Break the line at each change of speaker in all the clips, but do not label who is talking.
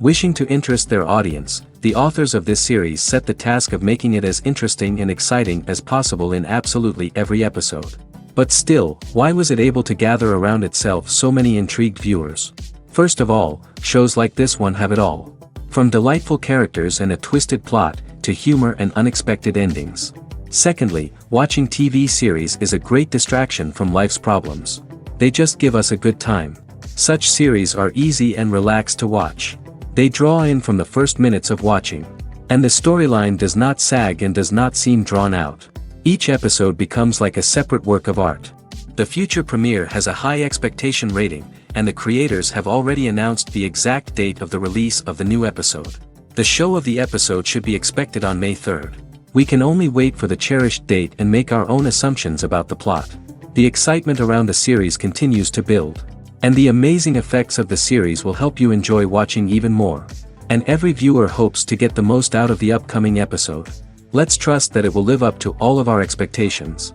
Wishing to interest their audience, the authors of this series set the task of making it as interesting and exciting as possible in absolutely every episode. But still, why was it able to gather around itself so many intrigued viewers? First of all, shows like this one have it all. From delightful characters and a twisted plot, to humor and unexpected endings. Secondly, watching TV series is a great distraction from life's problems. They just give us a good time. Such series are easy and relaxed to watch. They draw in from the first minutes of watching. And the storyline does not sag and does not seem drawn out. Each episode becomes like a separate work of art. The future premiere has a high expectation rating, and the creators have already announced the exact date of the release of the new episode. The show of the episode should be expected on May 3rd. We can only wait for the cherished date and make our own assumptions about the plot. The excitement around the series continues to build. And the amazing effects of the series will help you enjoy watching even more. And every viewer hopes to get the most out of the upcoming episode. Let's trust that it will live up to all of our expectations.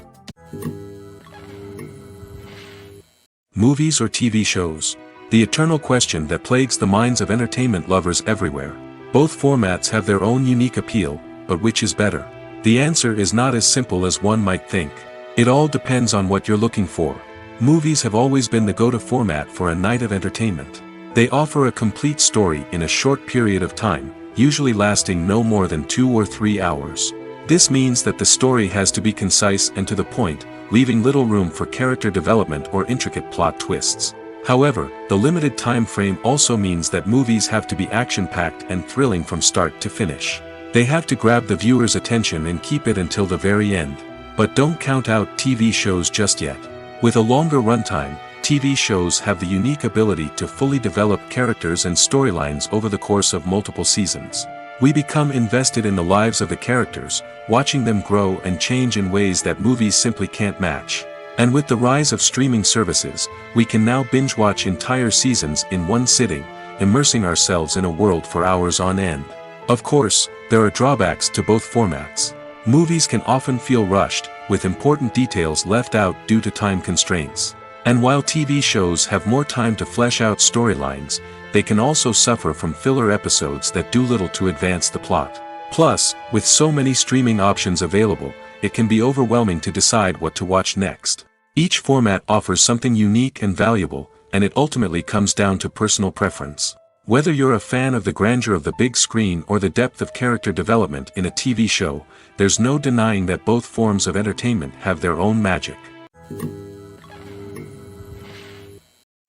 Movies or TV shows? The eternal question that plagues the minds of entertainment lovers everywhere. Both formats have their own unique appeal, but which is better? The answer is not as simple as one might think. It all depends on what you're looking for. Movies have always been the go-to format for a night of entertainment. They offer a complete story in a short period of time, usually lasting no more than 2 or 3 hours. This means that the story has to be concise and to the point, leaving little room for character development or intricate plot twists. However, the limited time frame also means that movies have to be action-packed and thrilling from start to finish. They have to grab the viewer's attention and keep it until the very end. But don't count out TV shows just yet. With a longer runtime, TV shows have the unique ability to fully develop characters and storylines over the course of multiple seasons. We become invested in the lives of the characters, watching them grow and change in ways that movies simply can't match. And with the rise of streaming services, we can now binge-watch entire seasons in one sitting, immersing ourselves in a world for hours on end. Of course, there are drawbacks to both formats. Movies can often feel rushed, with important details left out due to time constraints. And while TV shows have more time to flesh out storylines, they can also suffer from filler episodes that do little to advance the plot. Plus, with so many streaming options available, it can be overwhelming to decide what to watch next. Each format offers something unique and valuable, and it ultimately comes down to personal preference. Whether you're a fan of the grandeur of the big screen or the depth of character development in a TV show, there's no denying that both forms of entertainment have their own magic.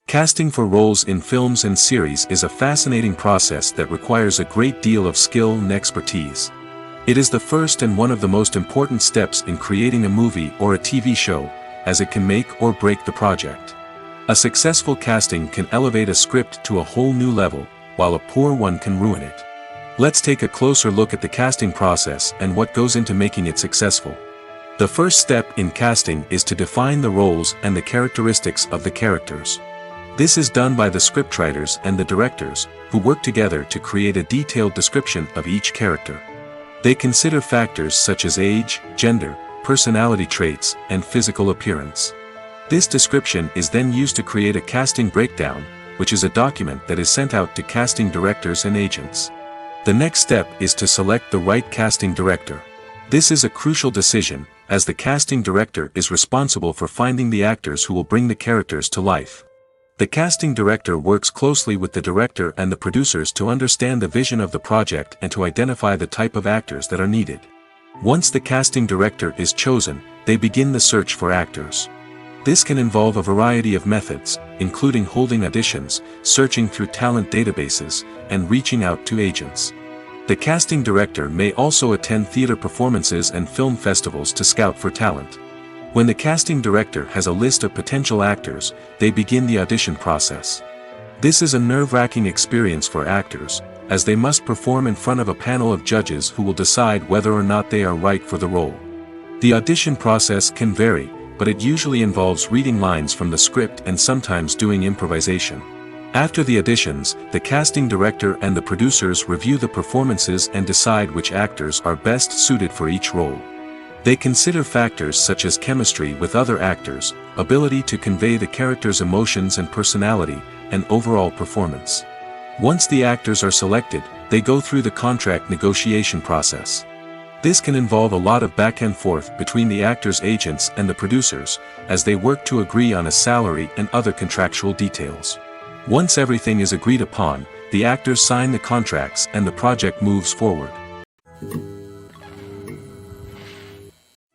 Casting for roles in films and series is a fascinating process that requires a great deal of skill and expertise. It is the first and one of the most important steps in creating a movie or a TV show, as it can make or break the project. A successful casting can elevate a script to a whole new level, while a poor one can ruin it. Let's take a closer look at the casting process and what goes into making it successful. The first step in casting is to define the roles and the characteristics of the characters. This is done by the scriptwriters and the directors, who work together to create a detailed description of each character. They consider factors such as age, gender, personality traits, and physical appearance. This description is then used to create a casting breakdown, which is a document that is sent out to casting directors and agents. The next step is to select the right casting director. This is a crucial decision, as the casting director is responsible for finding the actors who will bring the characters to life. The casting director works closely with the director and the producers to understand the vision of the project and to identify the type of actors that are needed. Once the casting director is chosen, they begin the search for actors. This can involve a variety of methods, including holding auditions, searching through talent databases, and reaching out to agents. The casting director may also attend theater performances and film festivals to scout for talent. When the casting director has a list of potential actors, they begin the audition process. This is a nerve-wracking experience for actors, as they must perform in front of a panel of judges who will decide whether or not they are right for the role. The audition process can vary, but it usually involves reading lines from the script and sometimes doing improvisation. After the auditions, the casting director and the producers review the performances and decide which actors are best suited for each role. They consider factors such as chemistry with other actors, ability to convey the character's emotions and personality, and overall performance. Once the actors are selected, they go through the contract negotiation process. This can involve a lot of back and forth between the actors' agents and the producers, as they work to agree on a salary and other contractual details. Once everything is agreed upon, the actors sign the contracts and the project moves forward.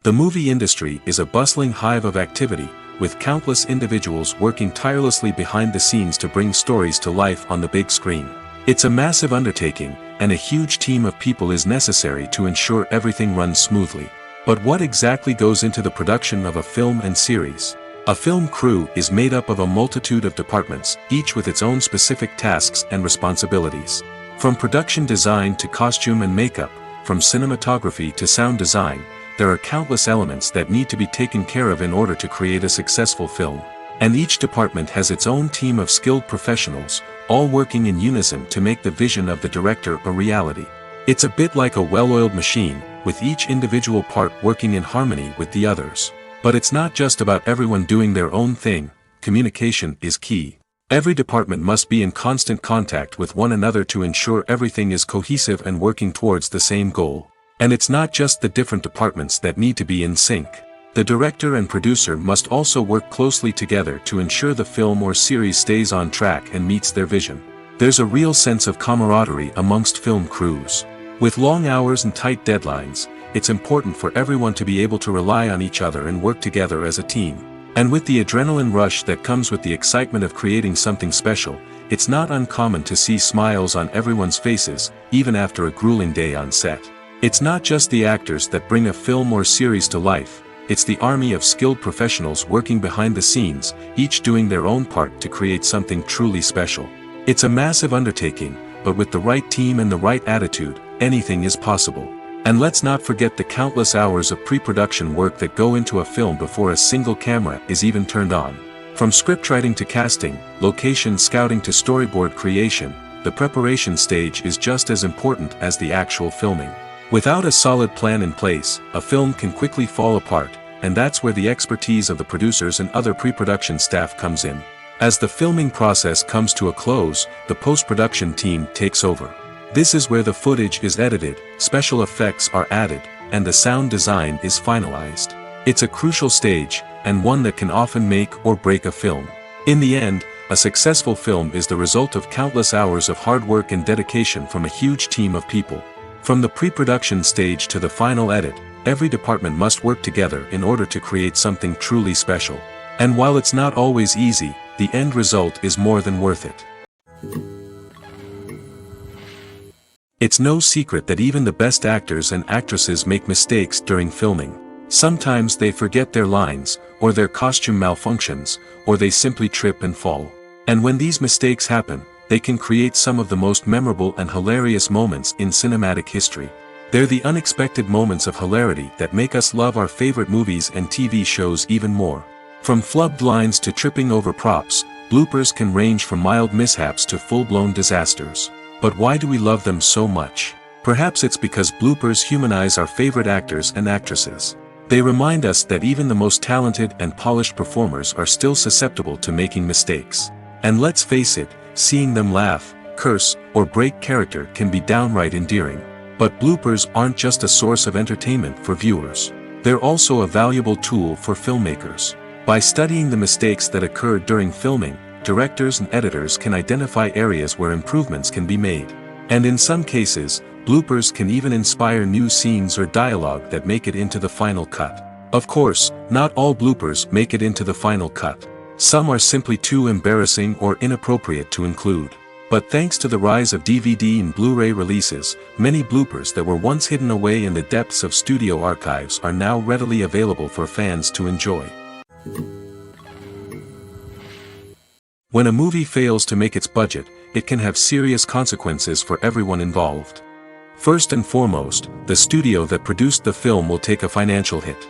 The movie industry is a bustling hive of activity, with countless individuals working tirelessly behind the scenes to bring stories to life on the big screen. It's a massive undertaking, and a huge team of people is necessary to ensure everything runs smoothly. But what exactly goes into the production of a film and series? A film crew is made up of a multitude of departments, each with its own specific tasks and responsibilities. From production design to costume and makeup, from cinematography to sound design, there are countless elements that need to be taken care of in order to create a successful film. And each department has its own team of skilled professionals, all working in unison to make the vision of the director a reality. It's a bit like a well-oiled machine, with each individual part working in harmony with the others. But it's not just about everyone doing their own thing. Communication is key. Every department must be in constant contact with one another to ensure everything is cohesive and working towards the same goal. And it's not just the different departments that need to be in sync. The director and producer must also work closely together to ensure the film or series stays on track and meets their vision. There's a real sense of camaraderie amongst film crews. With long hours and tight deadlines, it's important for everyone to be able to rely on each other and work together as a team. And with the adrenaline rush that comes with the excitement of creating something special, it's not uncommon to see smiles on everyone's faces, even after a grueling day on set. It's not just the actors that bring a film or series to life. It's the army of skilled professionals working behind the scenes, each doing their own part to create something truly special. It's a massive undertaking, but with the right team and the right attitude, anything is possible. And let's not forget the countless hours of pre-production work that go into a film before a single camera is even turned on. From scriptwriting to casting, location scouting to storyboard creation, the preparation stage is just as important as the actual filming. Without a solid plan in place, a film can quickly fall apart, and that's where the expertise of the producers and other pre-production staff comes in. As the filming process comes to a close, the post-production team takes over. This is where the footage is edited, special effects are added, and the sound design is finalized. It's a crucial stage, and one that can often make or break a film. In the end, a successful film is the result of countless hours of hard work and dedication from a huge team of people. From the pre-production stage to the final edit, every department must work together in order to create something truly special. And while it's not always easy, the end result is more than worth it. It's no secret that even the best actors and actresses make mistakes during filming. Sometimes they forget their lines, or their costume malfunctions, or they simply trip and fall. And when these mistakes happen, they can create some of the most memorable and hilarious moments in cinematic history. They're the unexpected moments of hilarity that make us love our favorite movies and TV shows even more. From flubbed lines to tripping over props, bloopers can range from mild mishaps to full-blown disasters. But why do we love them so much? Perhaps it's because bloopers humanize our favorite actors and actresses. They remind us that even the most talented and polished performers are still susceptible to making mistakes. And let's face it, seeing them laugh, curse, or break character can be downright endearing. But bloopers aren't just a source of entertainment for viewers. They're also a valuable tool for filmmakers. By studying the mistakes that occurred during filming, directors and editors can identify areas where improvements can be made. And in some cases, bloopers can even inspire new scenes or dialogue that make it into the final cut. Of course, not all bloopers make it into the final cut. Some are simply too embarrassing or inappropriate to include. But thanks to the rise of DVD and Blu-ray releases, many bloopers that were once hidden away in the depths of studio archives are now readily available for fans to enjoy. When a movie fails to make its budget, it can have serious consequences for everyone involved. First and foremost, the studio that produced the film will take a financial hit.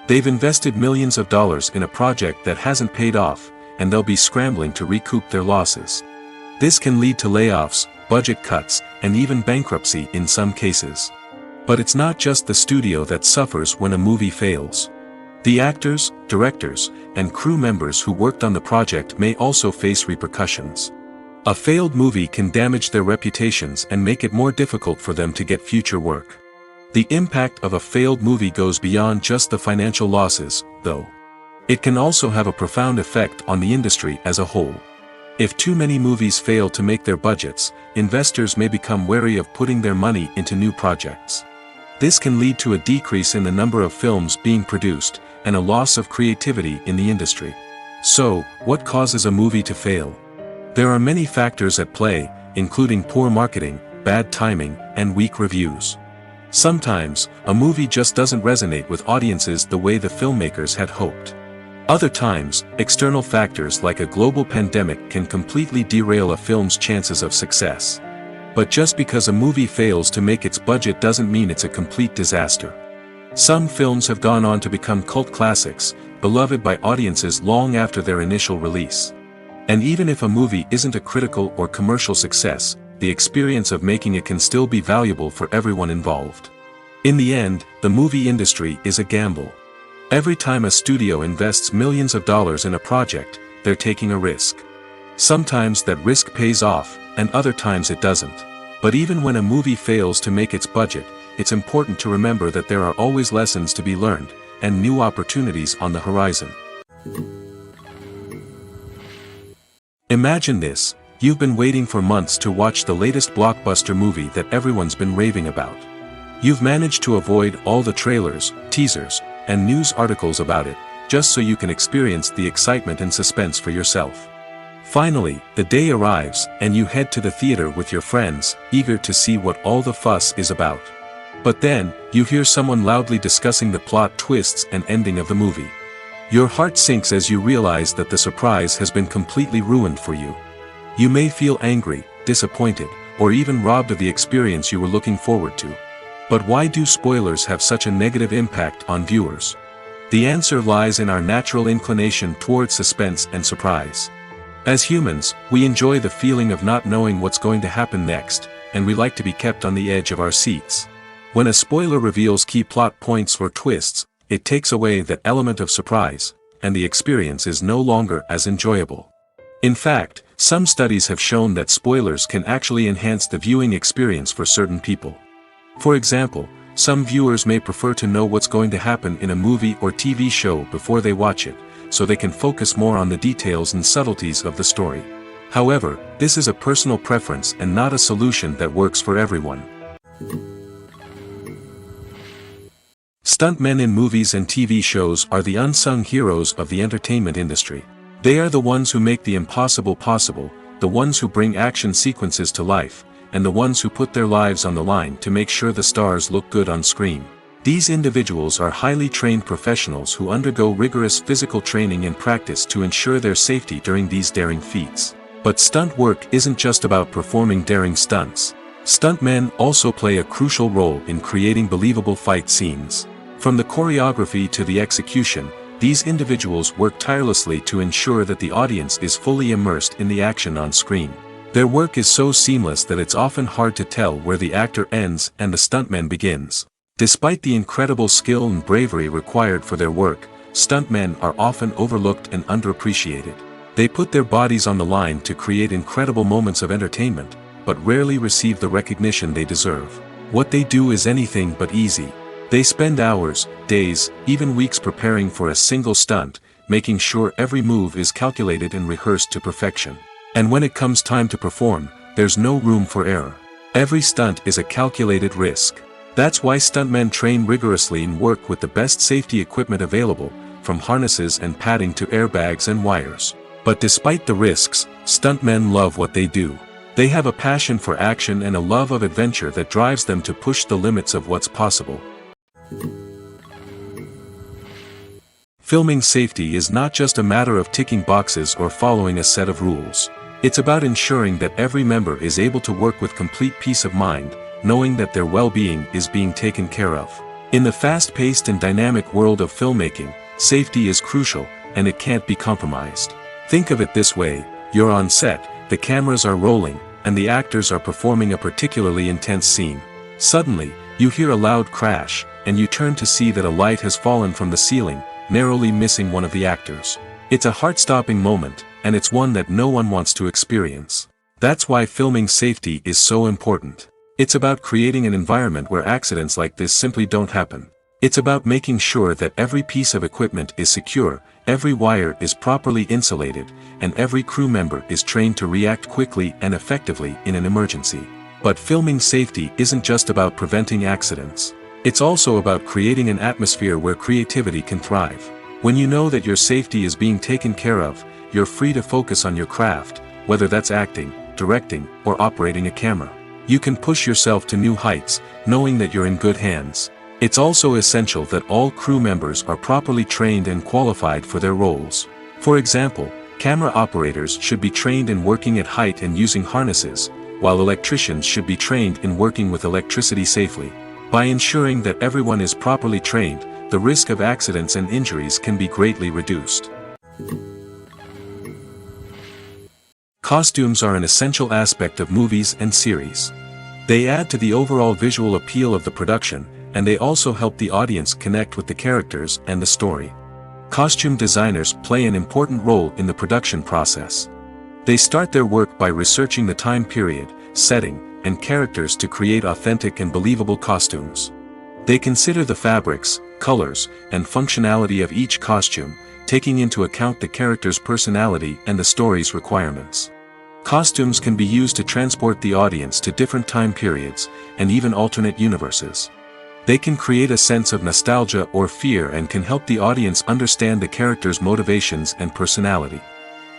They've invested millions of dollars in a project that hasn't paid off, and they'll be scrambling to recoup their losses. This can lead to layoffs, budget cuts, and even bankruptcy in some cases. But it's not just the studio that suffers when a movie fails. The actors, directors, and crew members who worked on the project may also face repercussions. A failed movie can damage their reputations and make it more difficult for them to get future work. The impact of a failed movie goes beyond just the financial losses, though. It can also have a profound effect on the industry as a whole. If too many movies fail to make their budgets, investors may become wary of putting their money into new projects. This can lead to a decrease in the number of films being produced, and a loss of creativity in the industry. So, what causes a movie to fail? There are many factors at play, including poor marketing, bad timing, and weak reviews. Sometimes, a movie just doesn't resonate with audiences the way the filmmakers had hoped. Other times, external factors like a global pandemic can completely derail a film's chances of success. But just because a movie fails to make its budget doesn't mean it's a complete disaster. Some films have gone on to become cult classics, beloved by audiences long after their initial release. And even if a movie isn't a critical or commercial success, the experience of making it can still be valuable for everyone involved. In the end, the movie industry is a gamble. Every time a studio invests millions of dollars in a project, they're taking a risk. Sometimes that risk pays off, and other times it doesn't. But even when a movie fails to make its budget, it's important to remember that there are always lessons to be learned, and new opportunities on the horizon. Imagine this: you've been waiting for months to watch the latest blockbuster movie that everyone's been raving about. You've managed to avoid all the trailers, teasers, and news articles about it, just so you can experience the excitement and suspense for yourself. Finally, the day arrives, and you head to the theater with your friends, eager to see what all the fuss is about. But then, you hear someone loudly discussing the plot twists and ending of the movie. Your heart sinks as you realize that the surprise has been completely ruined for you. You may feel angry, disappointed, or even robbed of the experience you were looking forward to. But why do spoilers have such a negative impact on viewers? The answer lies in our natural inclination toward suspense and surprise. As humans, we enjoy the feeling of not knowing what's going to happen next, and we like to be kept on the edge of our seats. When a spoiler reveals key plot points or twists, it takes away that element of surprise, and the experience is no longer as enjoyable. In fact, some studies have shown that spoilers can actually enhance the viewing experience for certain people. For example, some viewers may prefer to know what's going to happen in a movie or TV show before they watch it, so they can focus more on the details and subtleties of the story. However, this is a personal preference and not a solution that works for everyone. Stuntmen in movies and TV shows are the unsung heroes of the entertainment industry. They are the ones who make the impossible possible, the ones who bring action sequences to life, and the ones who put their lives on the line to make sure the stars look good on screen. These individuals are highly trained professionals who undergo rigorous physical training and practice to ensure their safety during these daring feats. But stunt work isn't just about performing daring stunts. Stuntmen also play a crucial role in creating believable fight scenes. From the choreography to the execution, these individuals work tirelessly to ensure that the audience is fully immersed in the action on screen. Their work is so seamless that it's often hard to tell where the actor ends and the stuntman begins. Despite the incredible skill and bravery required for their work, stuntmen are often overlooked and underappreciated. They put their bodies on the line to create incredible moments of entertainment, but rarely receive the recognition they deserve. What they do is anything but easy. They spend hours, days, even weeks preparing for a single stunt, making sure every move is calculated and rehearsed to perfection. And when it comes time to perform, there's no room for error. Every stunt is a calculated risk. That's why stuntmen train rigorously and work with the best safety equipment available, from harnesses and padding to airbags and wires. But despite the risks, stuntmen love what they do. They have a passion for action and a love of adventure that drives them to push the limits of what's possible. Filming safety is not just a matter of ticking boxes or following a set of rules. It's about ensuring that every member is able to work with complete peace of mind, knowing that their well-being is being taken care of. In the fast-paced and dynamic world of filmmaking, safety is crucial, and it can't be compromised. Think of it this way: you're on set, the cameras are rolling, and the actors are performing a particularly intense scene. Suddenly, you hear a loud crash, and you turn to see that a light has fallen from the ceiling, narrowly missing one of the actors. It's a heart-stopping moment, and it's one that no one wants to experience. That's why filming safety is so important. It's about creating an environment where accidents like this simply don't happen. It's about making sure that every piece of equipment is secure, every wire is properly insulated, and every crew member is trained to react quickly and effectively in an emergency. But filming safety isn't just about preventing accidents. It's also about creating an atmosphere where creativity can thrive. When you know that your safety is being taken care of, you're free to focus on your craft, whether that's acting, directing, or operating a camera. You can push yourself to new heights, knowing that you're in good hands. It's also essential that all crew members are properly trained and qualified for their roles. For example, camera operators should be trained in working at height and using harnesses, while electricians should be trained in working with electricity safely. By ensuring that everyone is properly trained, the risk of accidents and injuries can be greatly reduced. Costumes are an essential aspect of movies and series. They add to the overall visual appeal of the production, and they also help the audience connect with the characters and the story. Costume designers play an important role in the production process. They start their work by researching the time period, setting, and characters to create authentic and believable costumes. They consider the fabrics, colors, and functionality of each costume, taking into account the character's personality and the story's requirements. Costumes can be used to transport the audience to different time periods, and even alternate universes. They can create a sense of nostalgia or fear and can help the audience understand the character's motivations and personality.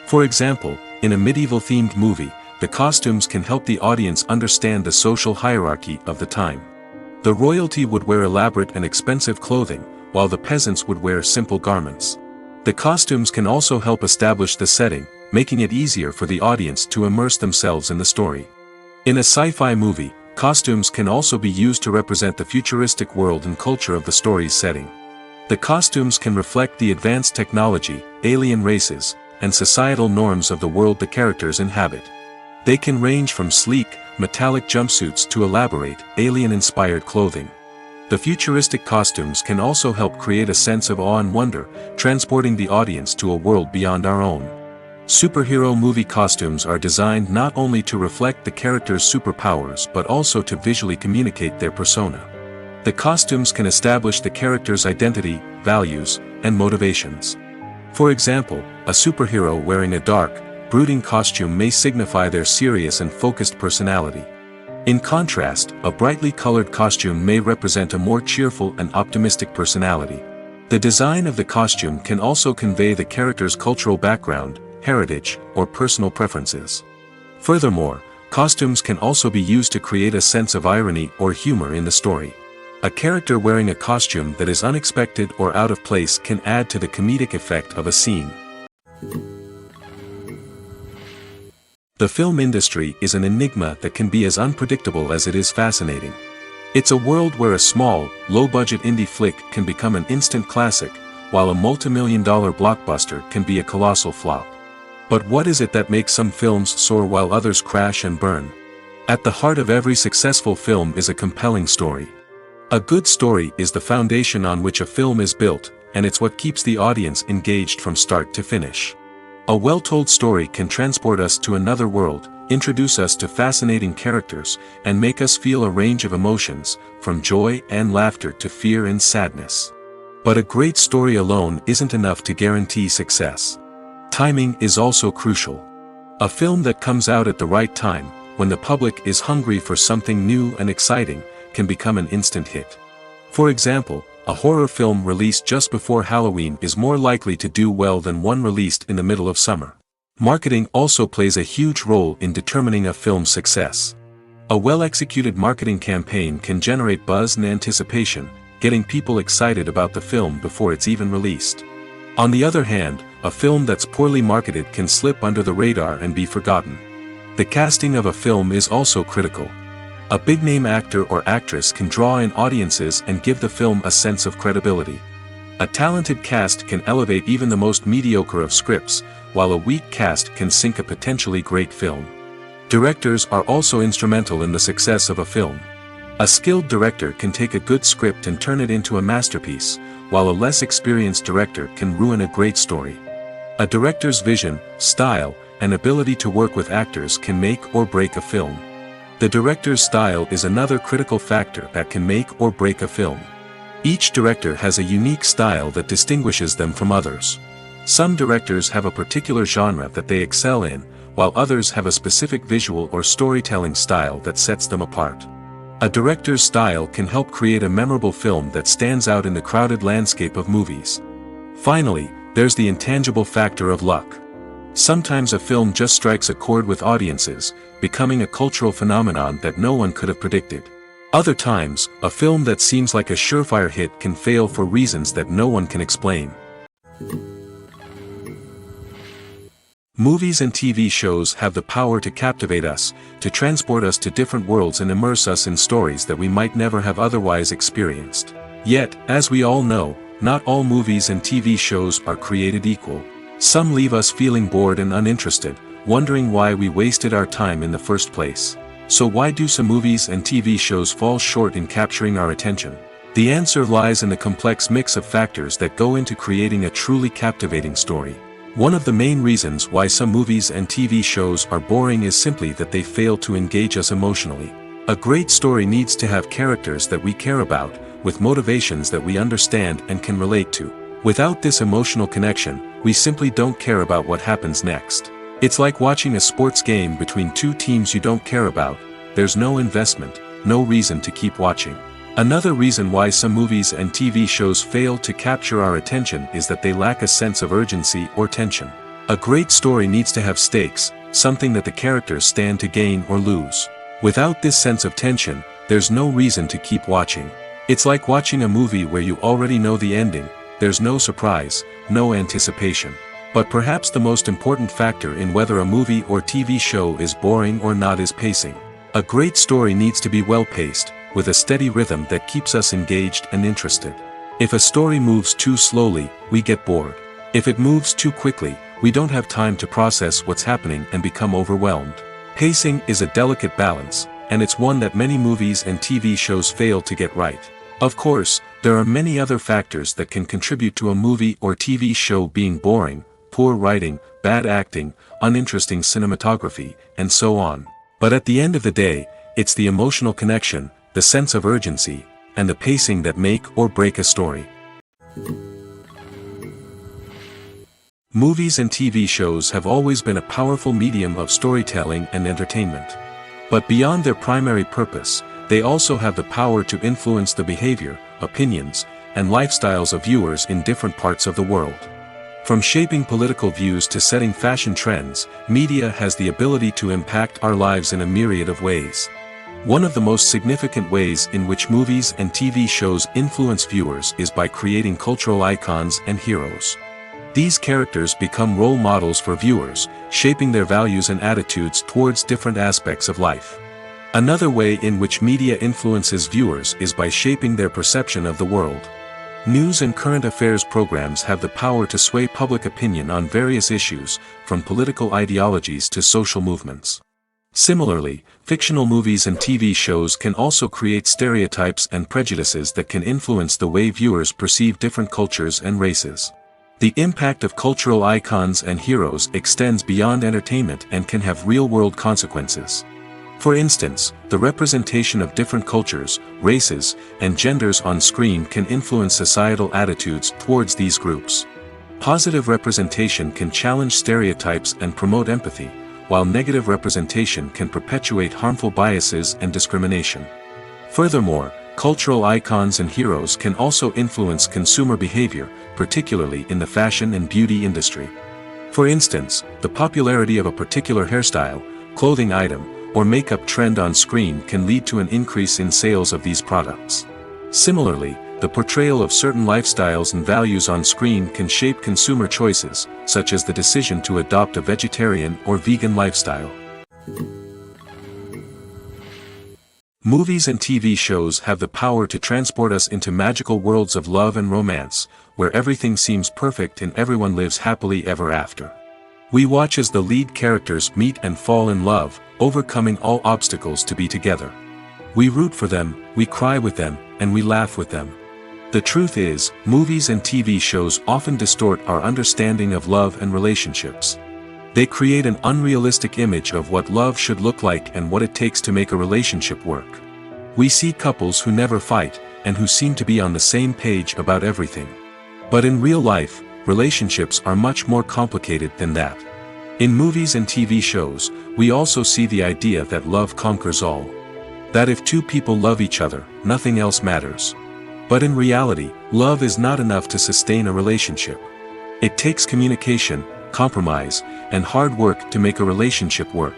For example, in a medieval-themed movie, the costumes can help the audience understand the social hierarchy of the time. The royalty would wear elaborate and expensive clothing, while the peasants would wear simple garments. The costumes can also help establish the setting, making it easier for the audience to immerse themselves in the story. In a sci-fi movie, costumes can also be used to represent the futuristic world and culture of the story's setting. The costumes can reflect the advanced technology, alien races, and societal norms of the world the characters inhabit. They can range from sleek, metallic jumpsuits to elaborate, alien-inspired clothing. The futuristic costumes can also help create a sense of awe and wonder, transporting the audience to a world beyond our own. Superhero movie costumes are designed not only to reflect the character's superpowers but also to visually communicate their persona. The costumes can establish the character's identity, values, and motivations. For example, a superhero wearing a dark, brooding costume may signify their serious and focused personality. In contrast, a brightly colored costume may represent a more cheerful and optimistic personality. The design of the costume can also convey the character's cultural background, heritage, or personal preferences. Furthermore, costumes can also be used to create a sense of irony or humor in the story. A character wearing a costume that is unexpected or out of place can add to the comedic effect of a scene. The film industry is an enigma that can be as unpredictable as it is fascinating. It's a world where a small, low-budget indie flick can become an instant classic, while a multi-million-dollar blockbuster can be a colossal flop. But what is it that makes some films soar while others crash and burn? At the heart of every successful film is a compelling story. A good story is the foundation on which a film is built, and it's what keeps the audience engaged from start to finish. A well-told story can transport us to another world, introduce us to fascinating characters, and make us feel a range of emotions, from joy and laughter to fear and sadness. But a great story alone isn't enough to guarantee success. Timing is also crucial. A film that comes out at the right time, when the public is hungry for something new and exciting, can become an instant hit. For example, a horror film released just before Halloween is more likely to do well than one released in the middle of summer. Marketing also plays a huge role in determining a film's success. A well-executed marketing campaign can generate buzz and anticipation, getting people excited about the film before it's even released. On the other hand, a film that's poorly marketed can slip under the radar and be forgotten. The casting of a film is also critical. A big-name actor or actress can draw in audiences and give the film a sense of credibility. A talented cast can elevate even the most mediocre of scripts, while a weak cast can sink a potentially great film. Directors are also instrumental in the success of a film. A skilled director can take a good script and turn it into a masterpiece, while a less experienced director can ruin a great story. A director's vision, style, and ability to work with actors can make or break a film. The director's style is another critical factor that can make or break a film. Each director has a unique style that distinguishes them from others. Some directors have a particular genre that they excel in, while others have a specific visual or storytelling style that sets them apart. A director's style can help create a memorable film that stands out in the crowded landscape of movies. Finally, there's the intangible factor of luck. Sometimes a film just strikes a chord with audiences, becoming a cultural phenomenon that no one could have predicted. Other times, a film that seems like a surefire hit can fail for reasons that no one can explain. Movies and TV shows have the power to captivate us, to transport us to different worlds and immerse us in stories that we might never have otherwise experienced. Yet, as we all know, not all movies and TV shows are created equal. Some leave us feeling bored and uninterested, wondering why we wasted our time in the first place. So why do some movies and TV shows fall short in capturing our attention? The answer lies in the complex mix of factors that go into creating a truly captivating story. One of the main reasons why some movies and TV shows are boring is simply that they fail to engage us emotionally. A great story needs to have characters that we care about, with motivations that we understand and can relate to. Without this emotional connection, we simply don't care about what happens next. It's like watching a sports game between two teams you don't care about. There's no investment, no reason to keep watching. Another reason why some movies and TV shows fail to capture our attention is that they lack a sense of urgency or tension. A great story needs to have stakes, something that the characters stand to gain or lose. Without this sense of tension, there's no reason to keep watching. It's like watching a movie where you already know the ending. There's no surprise, no anticipation. But perhaps the most important factor in whether a movie or TV show is boring or not is pacing. A great story needs to be well-paced, with a steady rhythm that keeps us engaged and interested. If a story moves too slowly, we get bored. If it moves too quickly, we don't have time to process what's happening and become overwhelmed. Pacing is a delicate balance, and it's one that many movies and TV shows fail to get right. Of course, there are many other factors that can contribute to a movie or TV show being boring: poor writing, bad acting, uninteresting cinematography, and so on. But at the end of the day, it's the emotional connection, the sense of urgency, and the pacing that make or break a story. Movies and TV shows have always been a powerful medium of storytelling and entertainment. But beyond their primary purpose, they also have the power to influence the behavior, opinions, and lifestyles of viewers in different parts of the world. From shaping political views to setting fashion trends, media has the ability to impact our lives in a myriad of ways. One of the most significant ways in which movies and TV shows influence viewers is by creating cultural icons and heroes. These characters become role models for viewers, shaping their values and attitudes towards different aspects of life. Another way in which media influences viewers is by shaping their perception of the world. News and current affairs programs have the power to sway public opinion on various issues, from political ideologies to social movements. Similarly, fictional movies and TV shows can also create stereotypes and prejudices that can influence the way viewers perceive different cultures and races. The impact of cultural icons and heroes extends beyond entertainment and can have real-world consequences. For instance, the representation of different cultures, races, and genders on screen can influence societal attitudes towards these groups. Positive representation can challenge stereotypes and promote empathy, while negative representation can perpetuate harmful biases and discrimination. Furthermore, cultural icons and heroes can also influence consumer behavior, particularly in the fashion and beauty industry. For instance, the popularity of a particular hairstyle, clothing item, or makeup trend on screen can lead to an increase in sales of these products. Similarly, the portrayal of certain lifestyles and values on screen can shape consumer choices, such as the decision to adopt a vegetarian or vegan lifestyle. Movies and TV shows have the power to transport us into magical worlds of love and romance, where everything seems perfect and everyone lives happily ever after. We watch as the lead characters meet and fall in love, overcoming all obstacles to be together. We root for them, we cry with them, and we laugh with them. The truth is, movies and TV shows often distort our understanding of love and relationships. They create an unrealistic image of what love should look like and what it takes to make a relationship work. We see couples who never fight, and who seem to be on the same page about everything. But in real life, relationships are much more complicated than that. In movies and TV shows, we also see the idea that love conquers all. That if two people love each other, nothing else matters. But in reality, love is not enough to sustain a relationship. It takes communication, compromise, and hard work to make a relationship work.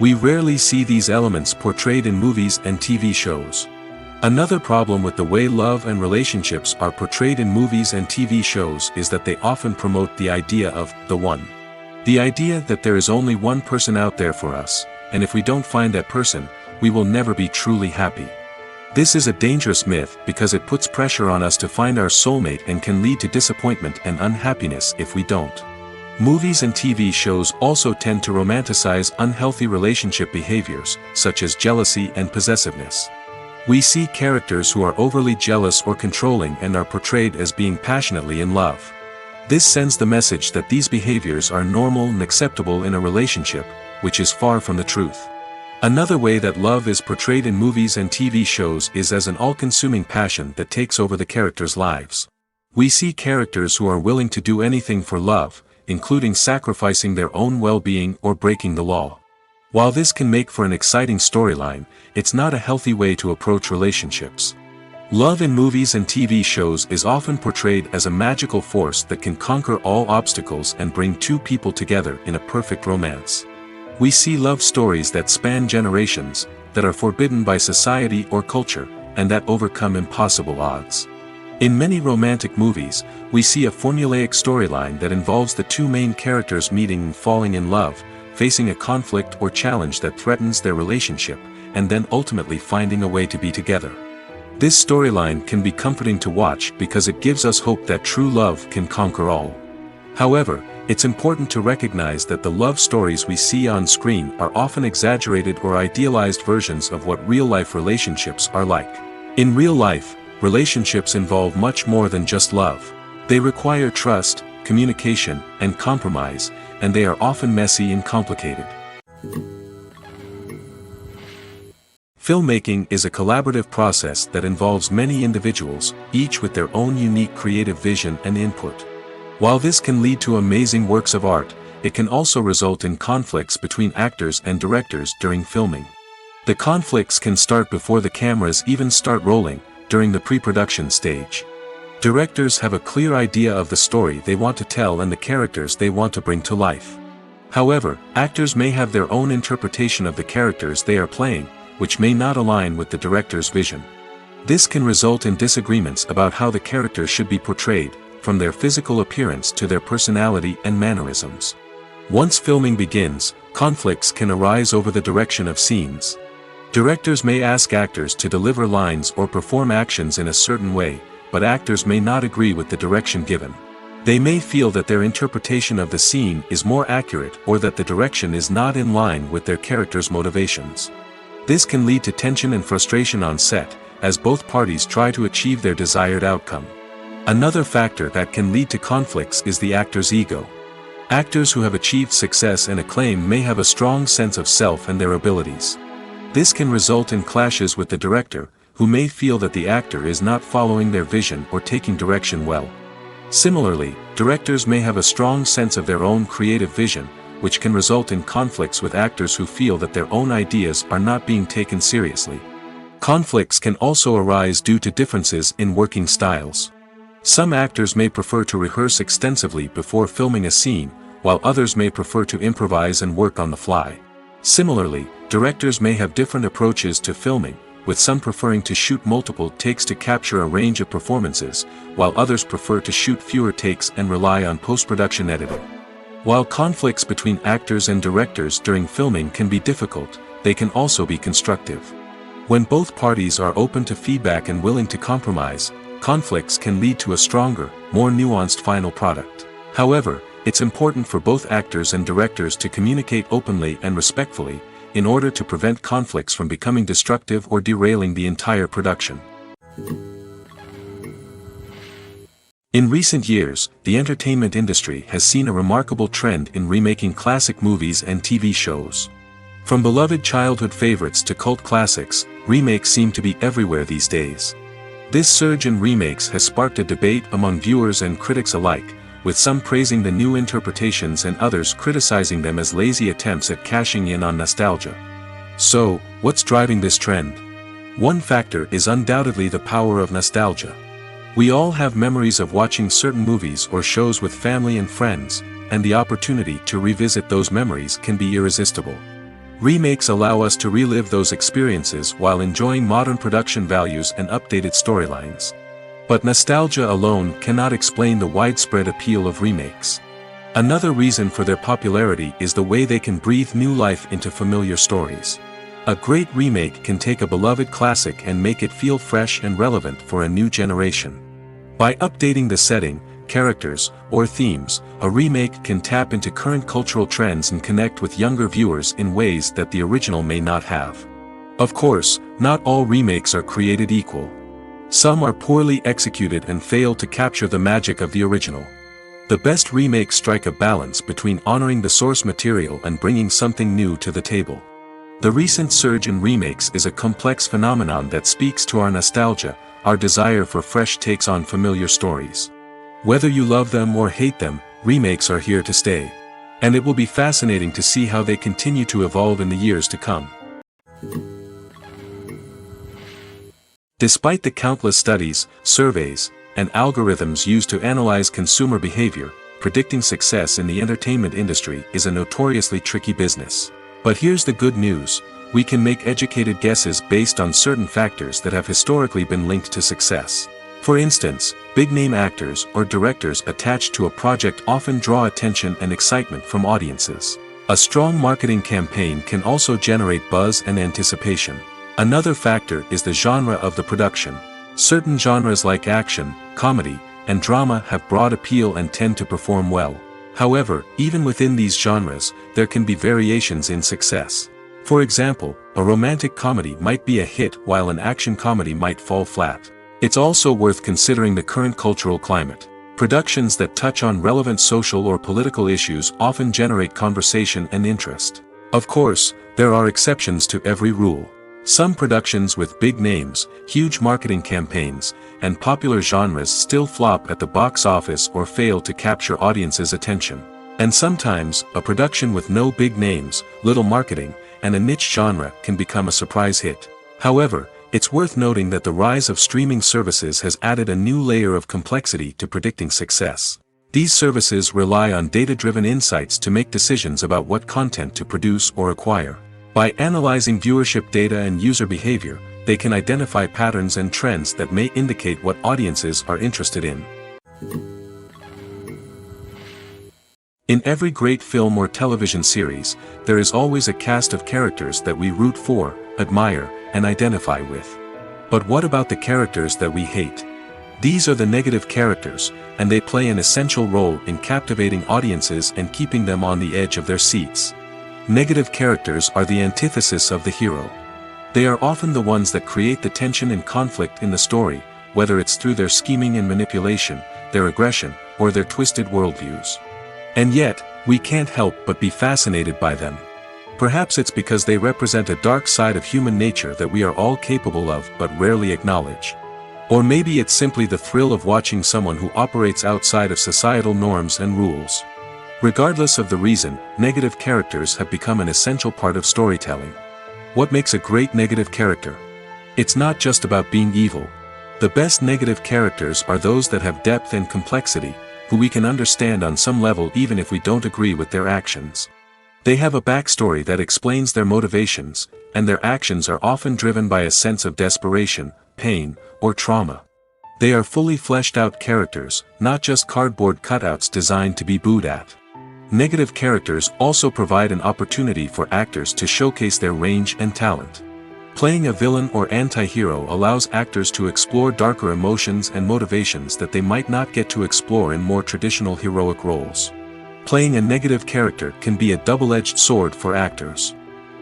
We rarely see these elements portrayed in movies and TV shows. Another problem with the way love and relationships are portrayed in movies and TV shows is that they often promote the idea of the one. The idea that there is only one person out there for us, and if we don't find that person, we will never be truly happy. This is a dangerous myth because it puts pressure on us to find our soulmate and can lead to disappointment and unhappiness if we don't. Movies and TV shows also tend to romanticize unhealthy relationship behaviors, such as jealousy and possessiveness. We see characters who are overly jealous or controlling and are portrayed as being passionately in love. This sends the message that these behaviors are normal and acceptable in a relationship, which is far from the truth. Another way that love is portrayed in movies and TV shows is as an all-consuming passion that takes over the characters' lives. We see characters who are willing to do anything for love, including sacrificing their own well-being or breaking the law. While this can make for an exciting storyline, it's not a healthy way to approach relationships. Love in movies and TV shows is often portrayed as a magical force that can conquer all obstacles and bring two people together in a perfect romance. We see love stories that span generations, that are forbidden by society or culture, and that overcome impossible odds. In many romantic movies, we see a formulaic storyline that involves the two main characters meeting and falling in love, facing a conflict or challenge that threatens their relationship, and then ultimately finding a way to be together. This storyline can be comforting to watch because it gives us hope that true love can conquer all. However, it's important to recognize that the love stories we see on screen are often exaggerated or idealized versions of what real-life relationships are like. In real life, relationships involve much more than just love. They require trust, communication, and compromise, and they are often messy and complicated. Filmmaking is a collaborative process that involves many individuals, each with their own unique creative vision and input. While this can lead to amazing works of art, it can also result in conflicts between actors and directors during filming. The conflicts can start before the cameras even start rolling, during the pre-production stage. Directors have a clear idea of the story they want to tell and the characters they want to bring to life. However, actors may have their own interpretation of the characters they are playing, which may not align with the director's vision. This can result in disagreements about how the characters should be portrayed, from their physical appearance to their personality and mannerisms. Once filming begins, conflicts can arise over the direction of scenes. Directors may ask actors to deliver lines or perform actions in a certain way, but actors may not agree with the direction given. They may feel that their interpretation of the scene is more accurate or that the direction is not in line with their character's motivations. This can lead to tension and frustration on set, as both parties try to achieve their desired outcome. Another factor that can lead to conflicts is the actor's ego. Actors who have achieved success and acclaim may have a strong sense of self and their abilities. This can result in clashes with the director, who may feel that the actor is not following their vision or taking direction well. Similarly, directors may have a strong sense of their own creative vision, which can result in conflicts with actors who feel that their own ideas are not being taken seriously. Conflicts can also arise due to differences in working styles. Some actors may prefer to rehearse extensively before filming a scene, while others may prefer to improvise and work on the fly. Similarly, directors may have different approaches to filming, with some preferring to shoot multiple takes to capture a range of performances, while others prefer to shoot fewer takes and rely on post-production editing. While conflicts between actors and directors during filming can be difficult, they can also be constructive. When both parties are open to feedback and willing to compromise, conflicts can lead to a stronger, more nuanced final product. However, it's important for both actors and directors to communicate openly and respectfully, in order to prevent conflicts from becoming destructive or derailing the entire production. In recent years, the entertainment industry has seen a remarkable trend in remaking classic movies and TV shows. From beloved childhood favorites to cult classics, remakes seem to be everywhere these days. This surge in remakes has sparked a debate among viewers and critics alike, with some praising the new interpretations and others criticizing them as lazy attempts at cashing in on nostalgia. So, what's driving this trend? One factor is undoubtedly the power of nostalgia. We all have memories of watching certain movies or shows with family and friends, and the opportunity to revisit those memories can be irresistible. Remakes allow us to relive those experiences while enjoying modern production values and updated storylines. But nostalgia alone cannot explain the widespread appeal of remakes. Another reason for their popularity is the way they can breathe new life into familiar stories. A great remake can take a beloved classic and make it feel fresh and relevant for a new generation. By updating the setting, characters, or themes, a remake can tap into current cultural trends and connect with younger viewers in ways that the original may not have. Of course, not all remakes are created equal. Some are poorly executed and fail to capture the magic of the original. The best remakes strike a balance between honoring the source material and bringing something new to the table. The recent surge in remakes is a complex phenomenon that speaks to our nostalgia, our desire for fresh takes on familiar stories. Whether you love them or hate them, remakes are here to stay. And it will be fascinating to see how they continue to evolve in the years to come. Despite the countless studies, surveys, and algorithms used to analyze consumer behavior, predicting success in the entertainment industry is a notoriously tricky business. But here's the good news: we can make educated guesses based on certain factors that have historically been linked to success. For instance, big-name actors or directors attached to a project often draw attention and excitement from audiences. A strong marketing campaign can also generate buzz and anticipation. Another factor is the genre of the production. Certain genres like action, comedy, and drama have broad appeal and tend to perform well. However, even within these genres, there can be variations in success. For example, a romantic comedy might be a hit while an action comedy might fall flat. It's also worth considering the current cultural climate. Productions that touch on relevant social or political issues often generate conversation and interest. Of course, there are exceptions to every rule. Some productions with big names, huge marketing campaigns, and popular genres still flop at the box office or fail to capture audiences' attention. And sometimes, a production with no big names, little marketing, and a niche genre can become a surprise hit. However, it's worth noting that the rise of streaming services has added a new layer of complexity to predicting success. These services rely on data-driven insights to make decisions about what content to produce or acquire. By analyzing viewership data and user behavior, they can identify patterns and trends that may indicate what audiences are interested in. In every great film or television series, there is always a cast of characters that we root for, admire, and identify with. But what about the characters that we hate? These are the negative characters, and they play an essential role in captivating audiences and keeping them on the edge of their seats. Negative characters are the antithesis of the hero. They are often the ones that create the tension and conflict in the story, whether it's through their scheming and manipulation, their aggression, or their twisted worldviews. And yet, we can't help but be fascinated by them. Perhaps it's because they represent a dark side of human nature that we are all capable of but rarely acknowledge. Or maybe it's simply the thrill of watching someone who operates outside of societal norms and rules. Regardless of the reason, negative characters have become an essential part of storytelling. What makes a great negative character? It's not just about being evil. The best negative characters are those that have depth and complexity, who we can understand on some level even if we don't agree with their actions. They have a backstory that explains their motivations, and their actions are often driven by a sense of desperation, pain, or trauma. They are fully fleshed out characters, not just cardboard cutouts designed to be booed at. Negative characters also provide an opportunity for actors to showcase their range and talent. Playing a villain or anti-hero allows actors to explore darker emotions and motivations that they might not get to explore in more traditional heroic roles. Playing a negative character can be a double-edged sword for actors.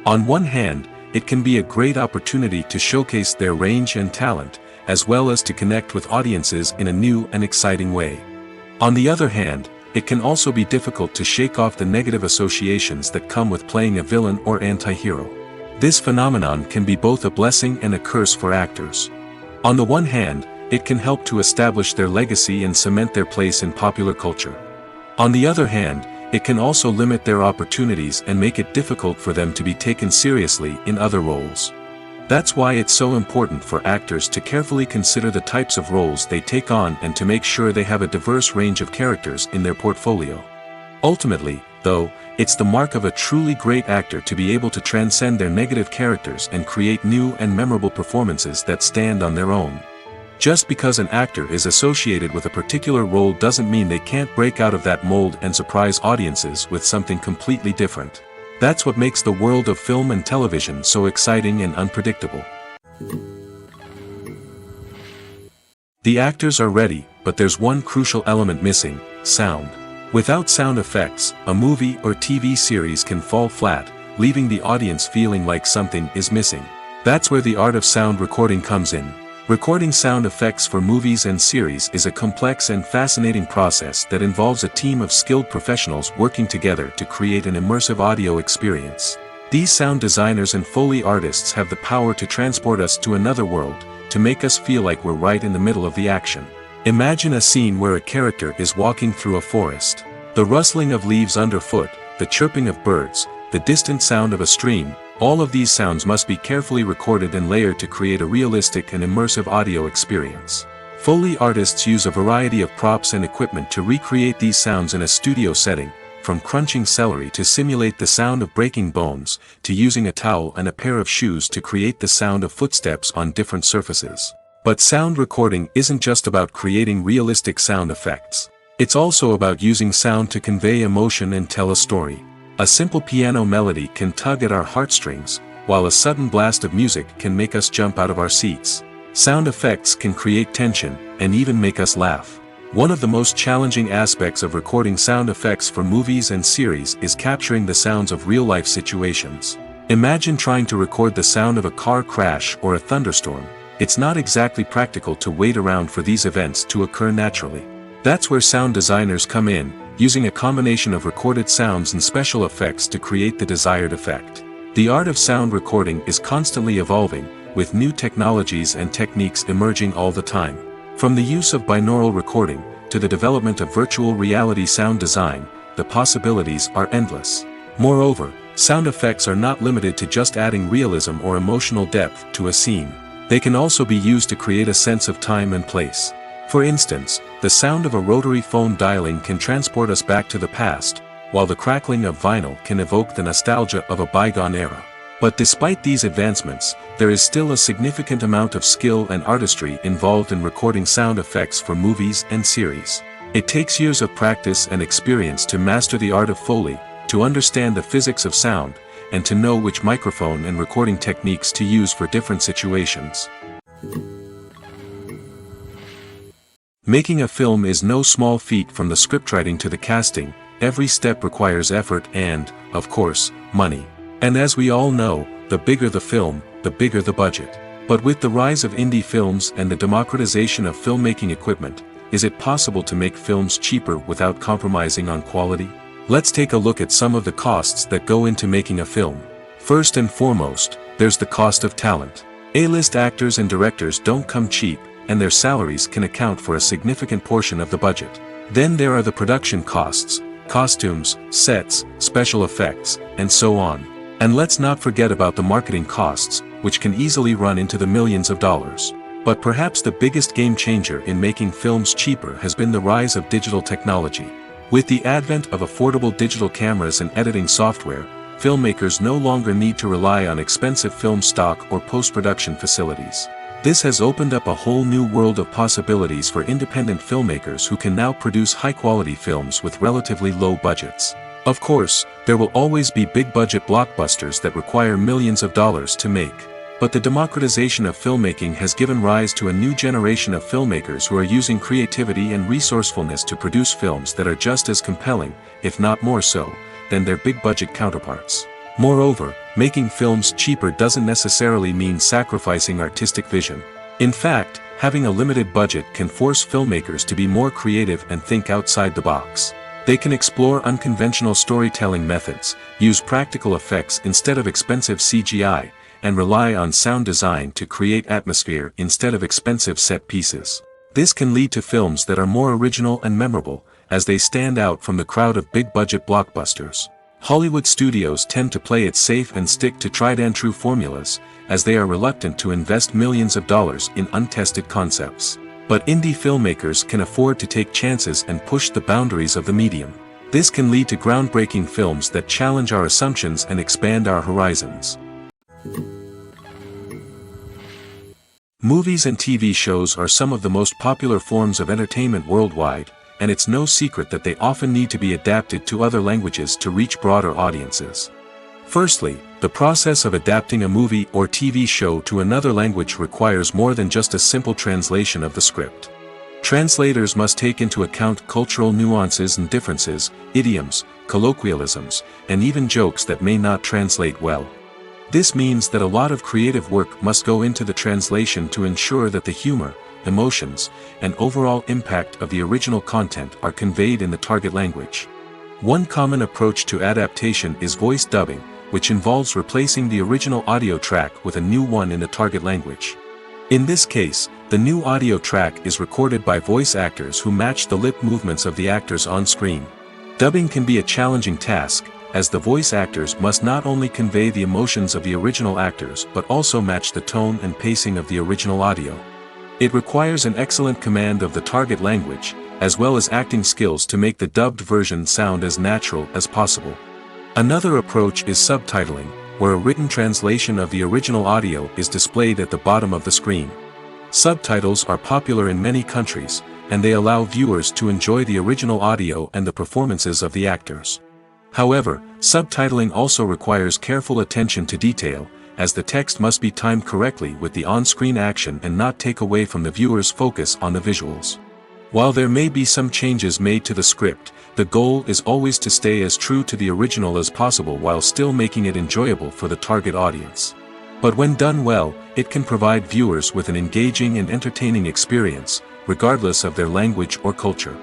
On one hand, it can be a great opportunity to showcase their range and talent, as well as to connect with audiences in a new and exciting way. On the other hand, it can also be difficult to shake off the negative associations that come with playing a villain or anti-hero. This phenomenon can be both a blessing and a curse for actors. On the one hand, it can help to establish their legacy and cement their place in popular culture. On the other hand, it can also limit their opportunities and make it difficult for them to be taken seriously in other roles. That's why it's so important for actors to carefully consider the types of roles they take on and to make sure they have a diverse range of characters in their portfolio. Ultimately, though, it's the mark of a truly great actor to be able to transcend their negative characters and create new and memorable performances that stand on their own. Just because an actor is associated with a particular role doesn't mean they can't break out of that mold and surprise audiences with something completely different. That's what makes the world of film and television so exciting and unpredictable. The actors are ready, but there's one crucial element missing: sound. Without sound effects, a movie or TV series can fall flat, leaving the audience feeling like something is missing. That's where the art of sound recording comes in. Recording sound effects for movies and series is a complex and fascinating process that involves a team of skilled professionals working together to create an immersive audio experience. These sound designers and Foley artists have the power to transport us to another world, to make us feel like we're right in the middle of the action. Imagine a scene where a character is walking through a forest. The rustling of leaves underfoot, the chirping of birds, the distant sound of a stream, all of these sounds must be carefully recorded and layered to create a realistic and immersive audio experience. Foley artists use a variety of props and equipment to recreate these sounds in a studio setting, from crunching celery to simulate the sound of breaking bones, to using a towel and a pair of shoes to create the sound of footsteps on different surfaces. But sound recording isn't just about creating realistic sound effects. It's also about using sound to convey emotion and tell a story. A simple piano melody can tug at our heartstrings, while a sudden blast of music can make us jump out of our seats. Sound effects can create tension, and even make us laugh. One of the most challenging aspects of recording sound effects for movies and series is capturing the sounds of real-life situations. Imagine trying to record the sound of a car crash or a thunderstorm. It's not exactly practical to wait around for these events to occur naturally. That's where sound designers come in, using a combination of recorded sounds and special effects to create the desired effect. The art of sound recording is constantly evolving, with new technologies and techniques emerging all the time. From the use of binaural recording, to the development of virtual reality sound design, the possibilities are endless. Moreover, sound effects are not limited to just adding realism or emotional depth to a scene. They can also be used to create a sense of time and place. For instance, the sound of a rotary phone dialing can transport us back to the past, while the crackling of vinyl can evoke the nostalgia of a bygone era. But despite these advancements, there is still a significant amount of skill and artistry involved in recording sound effects for movies and series. It takes years of practice and experience to master the art of Foley, to understand the physics of sound, and to know which microphone and recording techniques to use for different situations. Making a film is no small feat. From the scriptwriting to the casting, every step requires effort and, of course, money. And as we all know, the bigger the film, the bigger the budget. But with the rise of indie films and the democratization of filmmaking equipment, is it possible to make films cheaper without compromising on quality? Let's take a look at some of the costs that go into making a film. First and foremost, there's the cost of talent. A-list actors and directors don't come cheap, and their salaries can account for a significant portion of the budget. Then there are the production costs, costumes, sets, special effects, and so on. And let's not forget about the marketing costs, which can easily run into the millions of dollars. But perhaps the biggest game changer in making films cheaper has been the rise of digital technology. With the advent of affordable digital cameras and editing software, filmmakers no longer need to rely on expensive film stock or post-production facilities. This has opened up a whole new world of possibilities for independent filmmakers who can now produce high-quality films with relatively low budgets. Of course, there will always be big-budget blockbusters that require millions of dollars to make. But the democratization of filmmaking has given rise to a new generation of filmmakers who are using creativity and resourcefulness to produce films that are just as compelling, if not more so, than their big-budget counterparts. Moreover, making films cheaper doesn't necessarily mean sacrificing artistic vision. In fact, having a limited budget can force filmmakers to be more creative and think outside the box. They can explore unconventional storytelling methods, use practical effects instead of expensive CGI, and rely on sound design to create atmosphere instead of expensive set pieces. This can lead to films that are more original and memorable, as they stand out from the crowd of big-budget blockbusters. Hollywood studios tend to play it safe and stick to tried-and-true formulas, as they are reluctant to invest millions of dollars in untested concepts. But indie filmmakers can afford to take chances and push the boundaries of the medium. This can lead to groundbreaking films that challenge our assumptions and expand our horizons. Movies and TV shows are some of the most popular forms of entertainment worldwide, and it's no secret that they often need to be adapted to other languages to reach broader audiences. Firstly, the process of adapting a movie or TV show to another language requires more than just a simple translation of the script. Translators must take into account cultural nuances and differences, idioms, colloquialisms, and even jokes that may not translate well. This means that a lot of creative work must go into the translation to ensure that the humor, emotions, and overall impact of the original content are conveyed in the target language. One common approach to adaptation is voice dubbing, which involves replacing the original audio track with a new one in the target language. In this case, the new audio track is recorded by voice actors who match the lip movements of the actors on screen. Dubbing can be a challenging task, as the voice actors must not only convey the emotions of the original actors but also match the tone and pacing of the original audio. It requires an excellent command of the target language, as well as acting skills to make the dubbed version sound as natural as possible. Another approach is subtitling, where a written translation of the original audio is displayed at the bottom of the screen. Subtitles are popular in many countries, and they allow viewers to enjoy the original audio and the performances of the actors. However, subtitling also requires careful attention to detail, as the text must be timed correctly with the on-screen action and not take away from the viewer's focus on the visuals. While there may be some changes made to the script, the goal is always to stay as true to the original as possible while still making it enjoyable for the target audience. But when done well, it can provide viewers with an engaging and entertaining experience, regardless of their language or culture.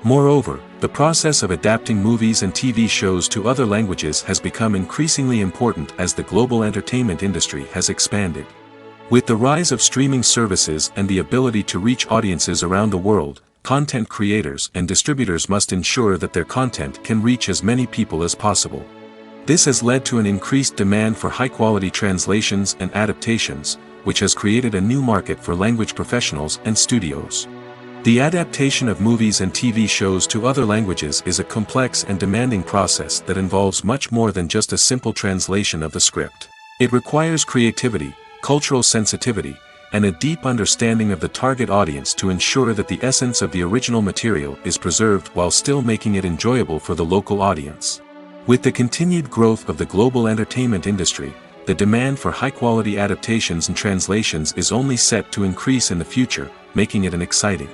Moreover, the process of adapting movies and TV shows to other languages has become increasingly important as the global entertainment industry has expanded. With the rise of streaming services and the ability to reach audiences around the world, content creators and distributors must ensure that their content can reach as many people as possible. This has led to an increased demand for high-quality translations and adaptations, which has created a new market for language professionals and studios. The adaptation of movies and TV shows to other languages is a complex and demanding process that involves much more than just a simple translation of the script. It requires creativity, cultural sensitivity, and a deep understanding of the target audience to ensure that the essence of the original material is preserved while still making it enjoyable for the local audience. With the continued growth of the global entertainment industry, the demand for high-quality adaptations and translations is only set to increase in the future, making it an exciting.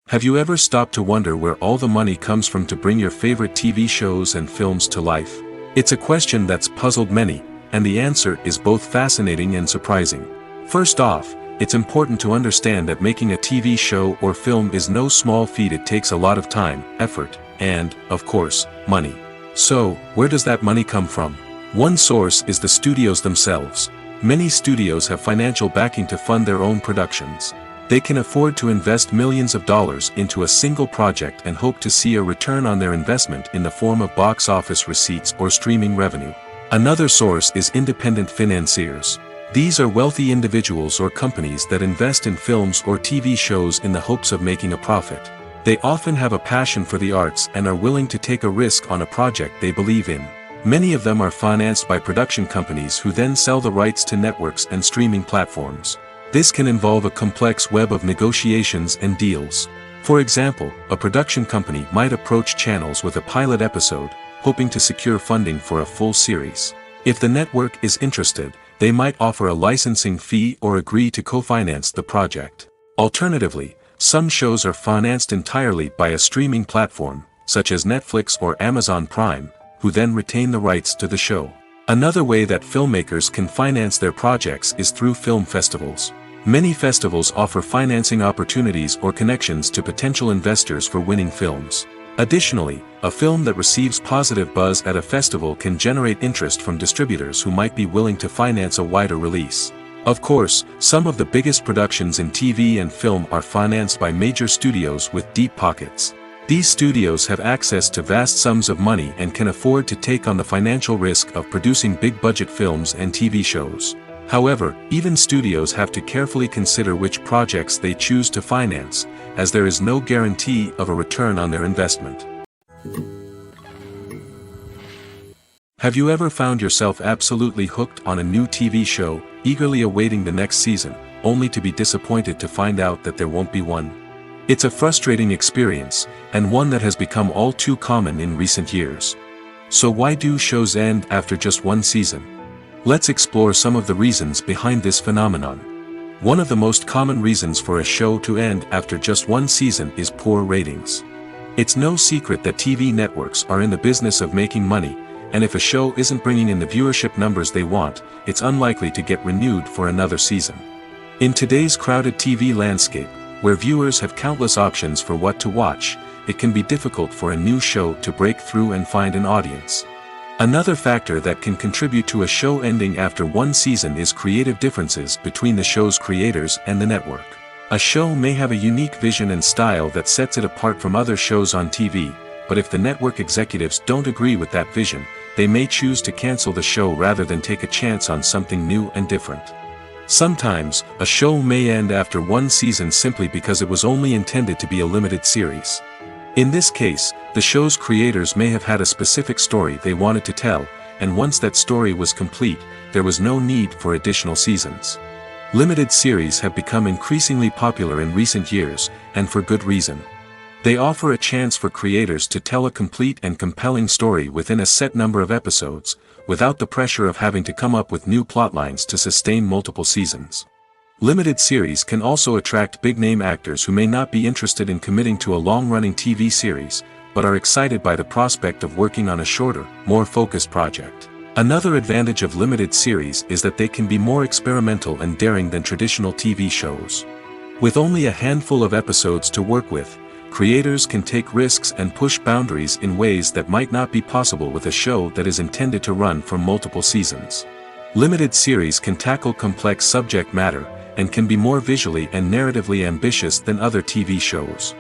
Have you ever stopped to wonder where all the money comes from to bring your favorite TV shows and films to life? It's a question that's puzzled many, and the answer is both fascinating and surprising. First off, it's important to understand that making a TV show or film is no small feat. It takes a lot of time, effort, and, of course, money. So, where does that money come from? One source is the studios themselves. Many studios have financial backing to fund their own productions. They can afford to invest millions of dollars into a single project and hope to see a return on their investment in the form of box office receipts or streaming revenue. Another source is independent financiers. These are wealthy individuals or companies that invest in films or TV shows in the hopes of making a profit. They often have a passion for the arts and are willing to take a risk on a project they believe in. Many of them are financed by production companies who then sell the rights to networks and streaming platforms. This can involve a complex web of negotiations and deals. For example, a production company might approach channels with a pilot episode, hoping to secure funding for a full series. If the network is interested, they might offer a licensing fee or agree to co-finance the project. Alternatively, some shows are financed entirely by a streaming platform, such as Netflix or Amazon Prime, who then retain the rights to the show. Another way that filmmakers can finance their projects is through film festivals. Many festivals offer financing opportunities or connections to potential investors for winning films. Additionally, a film that receives positive buzz at a festival can generate interest from distributors who might be willing to finance a wider release. Of course, some of the biggest productions in TV and film are financed by major studios with deep pockets. These studios have access to vast sums of money and can afford to take on the financial risk of producing big-budget films and TV shows. However, even studios have to carefully consider which projects they choose to finance, as there is no guarantee of a return on their investment. Have you ever found yourself absolutely hooked on a new TV show, eagerly awaiting the next season, only to be disappointed to find out that there won't be one? It's a frustrating experience, and one that has become all too common in recent years. So why do shows end after just one season? Let's explore some of the reasons behind this phenomenon. One of the most common reasons for a show to end after just one season is poor ratings. It's no secret that TV networks are in the business of making money, and if a show isn't bringing in the viewership numbers they want, it's unlikely to get renewed for another season. In today's crowded TV landscape, where viewers have countless options for what to watch, it can be difficult for a new show to break through and find an audience. Another factor that can contribute to a show ending after one season is creative differences between the show's creators and the network. A show may have a unique vision and style that sets it apart from other shows on TV, but if the network executives don't agree with that vision, they may choose to cancel the show rather than take a chance on something new and different. Sometimes, a show may end after one season simply because it was only intended to be a limited series. In this case, the show's creators may have had a specific story they wanted to tell, and once that story was complete, there was no need for additional seasons. Limited series have become increasingly popular in recent years, and for good reason. They offer a chance for creators to tell a complete and compelling story within a set number of episodes, without the pressure of having to come up with new plotlines to sustain multiple seasons. Limited series can also attract big-name actors who may not be interested in committing to a long-running TV series, but are excited by the prospect of working on a shorter, more focused project. Another advantage of limited series is that they can be more experimental and daring than traditional TV shows. With only a handful of episodes to work with, creators can take risks and push boundaries in ways that might not be possible with a show that is intended to run for multiple seasons. Limited series can tackle complex subject matter, and can be more visually and narratively ambitious than other TV shows.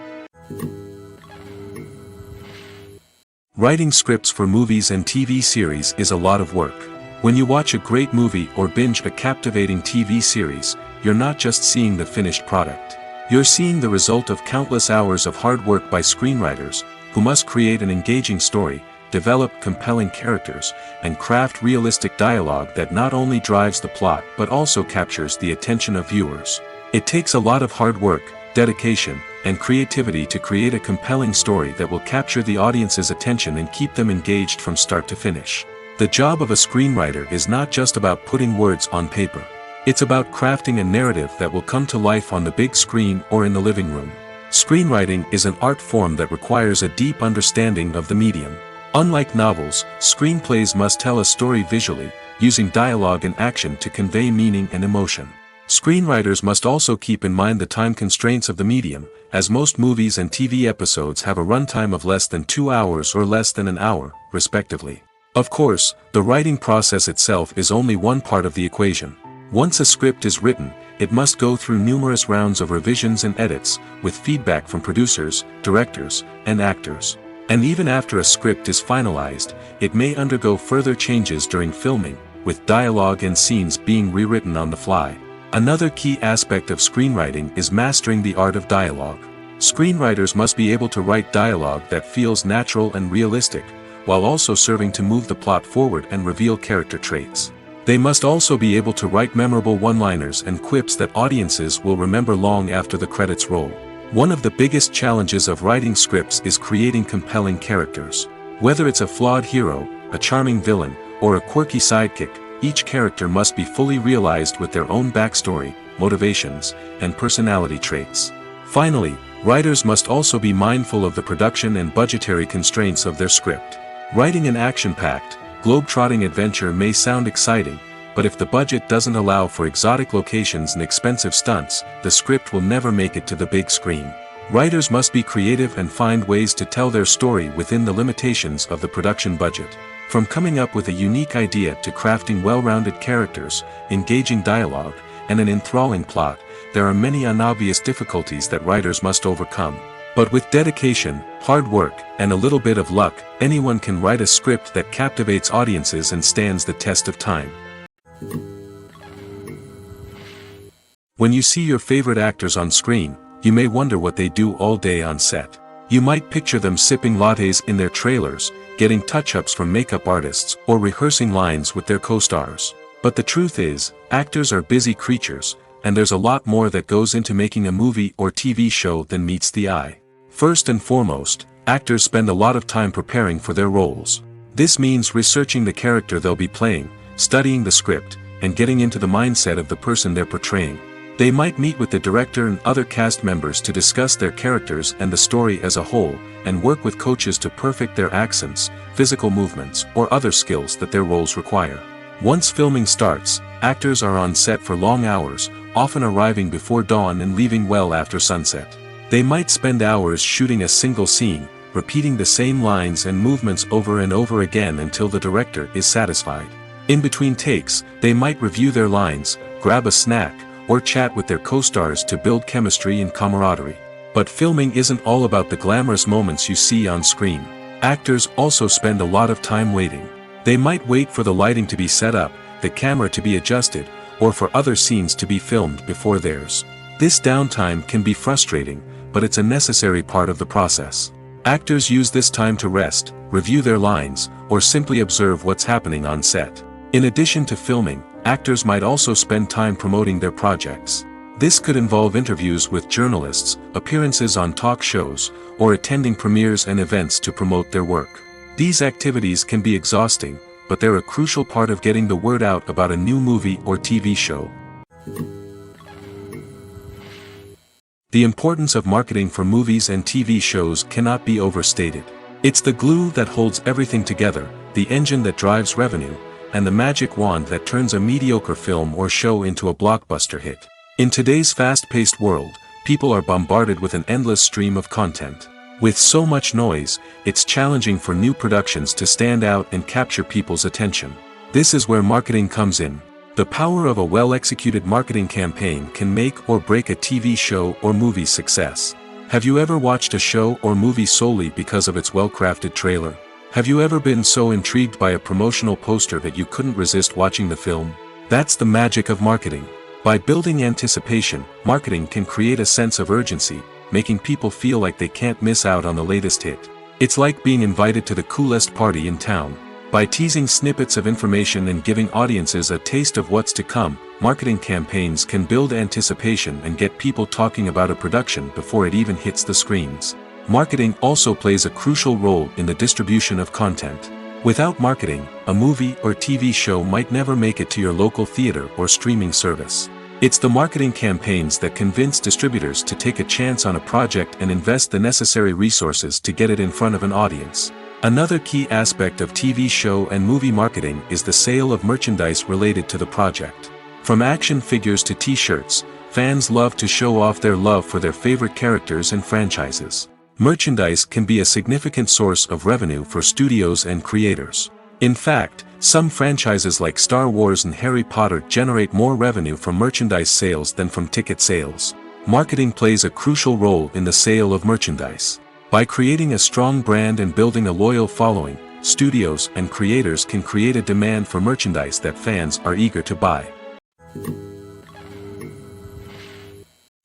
Writing scripts for movies and TV series is a lot of work. When you watch a great movie or binge a captivating TV series, you're not just seeing the finished product. You're seeing the result of countless hours of hard work by screenwriters, who must create an engaging story, develop compelling characters, and craft realistic dialogue that not only drives the plot but also captures the attention of viewers. It takes a lot of hard work, dedication, and creativity to create a compelling story that will capture the audience's attention and keep them engaged from start to finish. The job of a screenwriter is not just about putting words on paper. It's about crafting a narrative that will come to life on the big screen or in the living room. Screenwriting is an art form that requires a deep understanding of the medium. Unlike novels, screenplays must tell a story visually, using dialogue and action to convey meaning and emotion. Screenwriters must also keep in mind the time constraints of the medium, as most movies and TV episodes have a runtime of less than 2 hours or less than an hour, respectively. Of course, the writing process itself is only one part of the equation. Once a script is written, it must go through numerous rounds of revisions and edits, with feedback from producers, directors, and actors. And even after a script is finalized, it may undergo further changes during filming, with dialogue and scenes being rewritten on the fly. Another key aspect of screenwriting is mastering the art of dialogue. Screenwriters must be able to write dialogue that feels natural and realistic, while also serving to move the plot forward and reveal character traits. They must also be able to write memorable one-liners and quips that audiences will remember long after the credits roll. One of the biggest challenges of writing scripts is creating compelling characters. Whether it's a flawed hero, a charming villain, or a quirky sidekick, each character must be fully realized with their own backstory, motivations, and personality traits. Finally, writers must also be mindful of the production and budgetary constraints of their script. Writing an action-packed, globe-trotting adventure may sound exciting, but if the budget doesn't allow for exotic locations and expensive stunts, the script will never make it to the big screen. Writers must be creative and find ways to tell their story within the limitations of the production budget. From coming up with a unique idea to crafting well-rounded characters, engaging dialogue, and an enthralling plot, there are many unobvious difficulties that writers must overcome. But with dedication, hard work, and a little bit of luck, anyone can write a script that captivates audiences and stands the test of time. When you see your favorite actors on screen, you may wonder what they do all day on set. You might picture them sipping lattes in their trailers, getting touch-ups from makeup artists, or rehearsing lines with their co-stars. But the truth is, actors are busy creatures, and there's a lot more that goes into making a movie or TV show than meets the eye. First and foremost, actors spend a lot of time preparing for their roles. This means researching the character they'll be playing, studying the script, and getting into the mindset of the person they're portraying. They might meet with the director and other cast members to discuss their characters and the story as a whole, and work with coaches to perfect their accents, physical movements, or other skills that their roles require. Once filming starts, actors are on set for long hours, often arriving before dawn and leaving well after sunset. They might spend hours shooting a single scene, repeating the same lines and movements over and over again until the director is satisfied. In between takes, they might review their lines, grab a snack, or chat with their co-stars to build chemistry and camaraderie. But filming isn't all about the glamorous moments you see on screen. Actors also spend a lot of time waiting. They might wait for the lighting to be set up, the camera to be adjusted, or for other scenes to be filmed before theirs. This downtime can be frustrating, but it's a necessary part of the process. Actors use this time to rest, review their lines, or simply observe what's happening on set. In addition to filming, actors might also spend time promoting their projects. This could involve interviews with journalists, appearances on talk shows, or attending premieres and events to promote their work. These activities can be exhausting, but they're a crucial part of getting the word out about a new movie or TV show. The importance of marketing for movies and TV shows cannot be overstated. It's the glue that holds everything together, the engine that drives revenue, and the magic wand that turns a mediocre film or show into a blockbuster hit. In today's fast-paced world, people are bombarded with an endless stream of content. With so much noise, it's challenging for new productions to stand out and capture people's attention. This is where marketing comes in. The power of a well-executed marketing campaign can make or break a TV show or movie's success. Have you ever watched a show or movie solely because of its well-crafted trailer? Have you ever been so intrigued by a promotional poster that you couldn't resist watching the film? That's the magic of marketing. By building anticipation, marketing can create a sense of urgency, making people feel like they can't miss out on the latest hit. It's like being invited to the coolest party in town. By teasing snippets of information and giving audiences a taste of what's to come, marketing campaigns can build anticipation and get people talking about a production before it even hits the screens. Marketing also plays a crucial role in the distribution of content. Without marketing, a movie or TV show might never make it to your local theater or streaming service. It's the marketing campaigns that convince distributors to take a chance on a project and invest the necessary resources to get it in front of an audience. Another key aspect of TV show and movie marketing is the sale of merchandise related to the project. From action figures to t-shirts, fans love to show off their love for their favorite characters and franchises. Merchandise can be a significant source of revenue for studios and creators. In fact, some franchises like Star Wars and Harry Potter generate more revenue from merchandise sales than from ticket sales. Marketing plays a crucial role in the sale of merchandise. By creating a strong brand and building a loyal following, studios and creators can create a demand for merchandise that fans are eager to buy.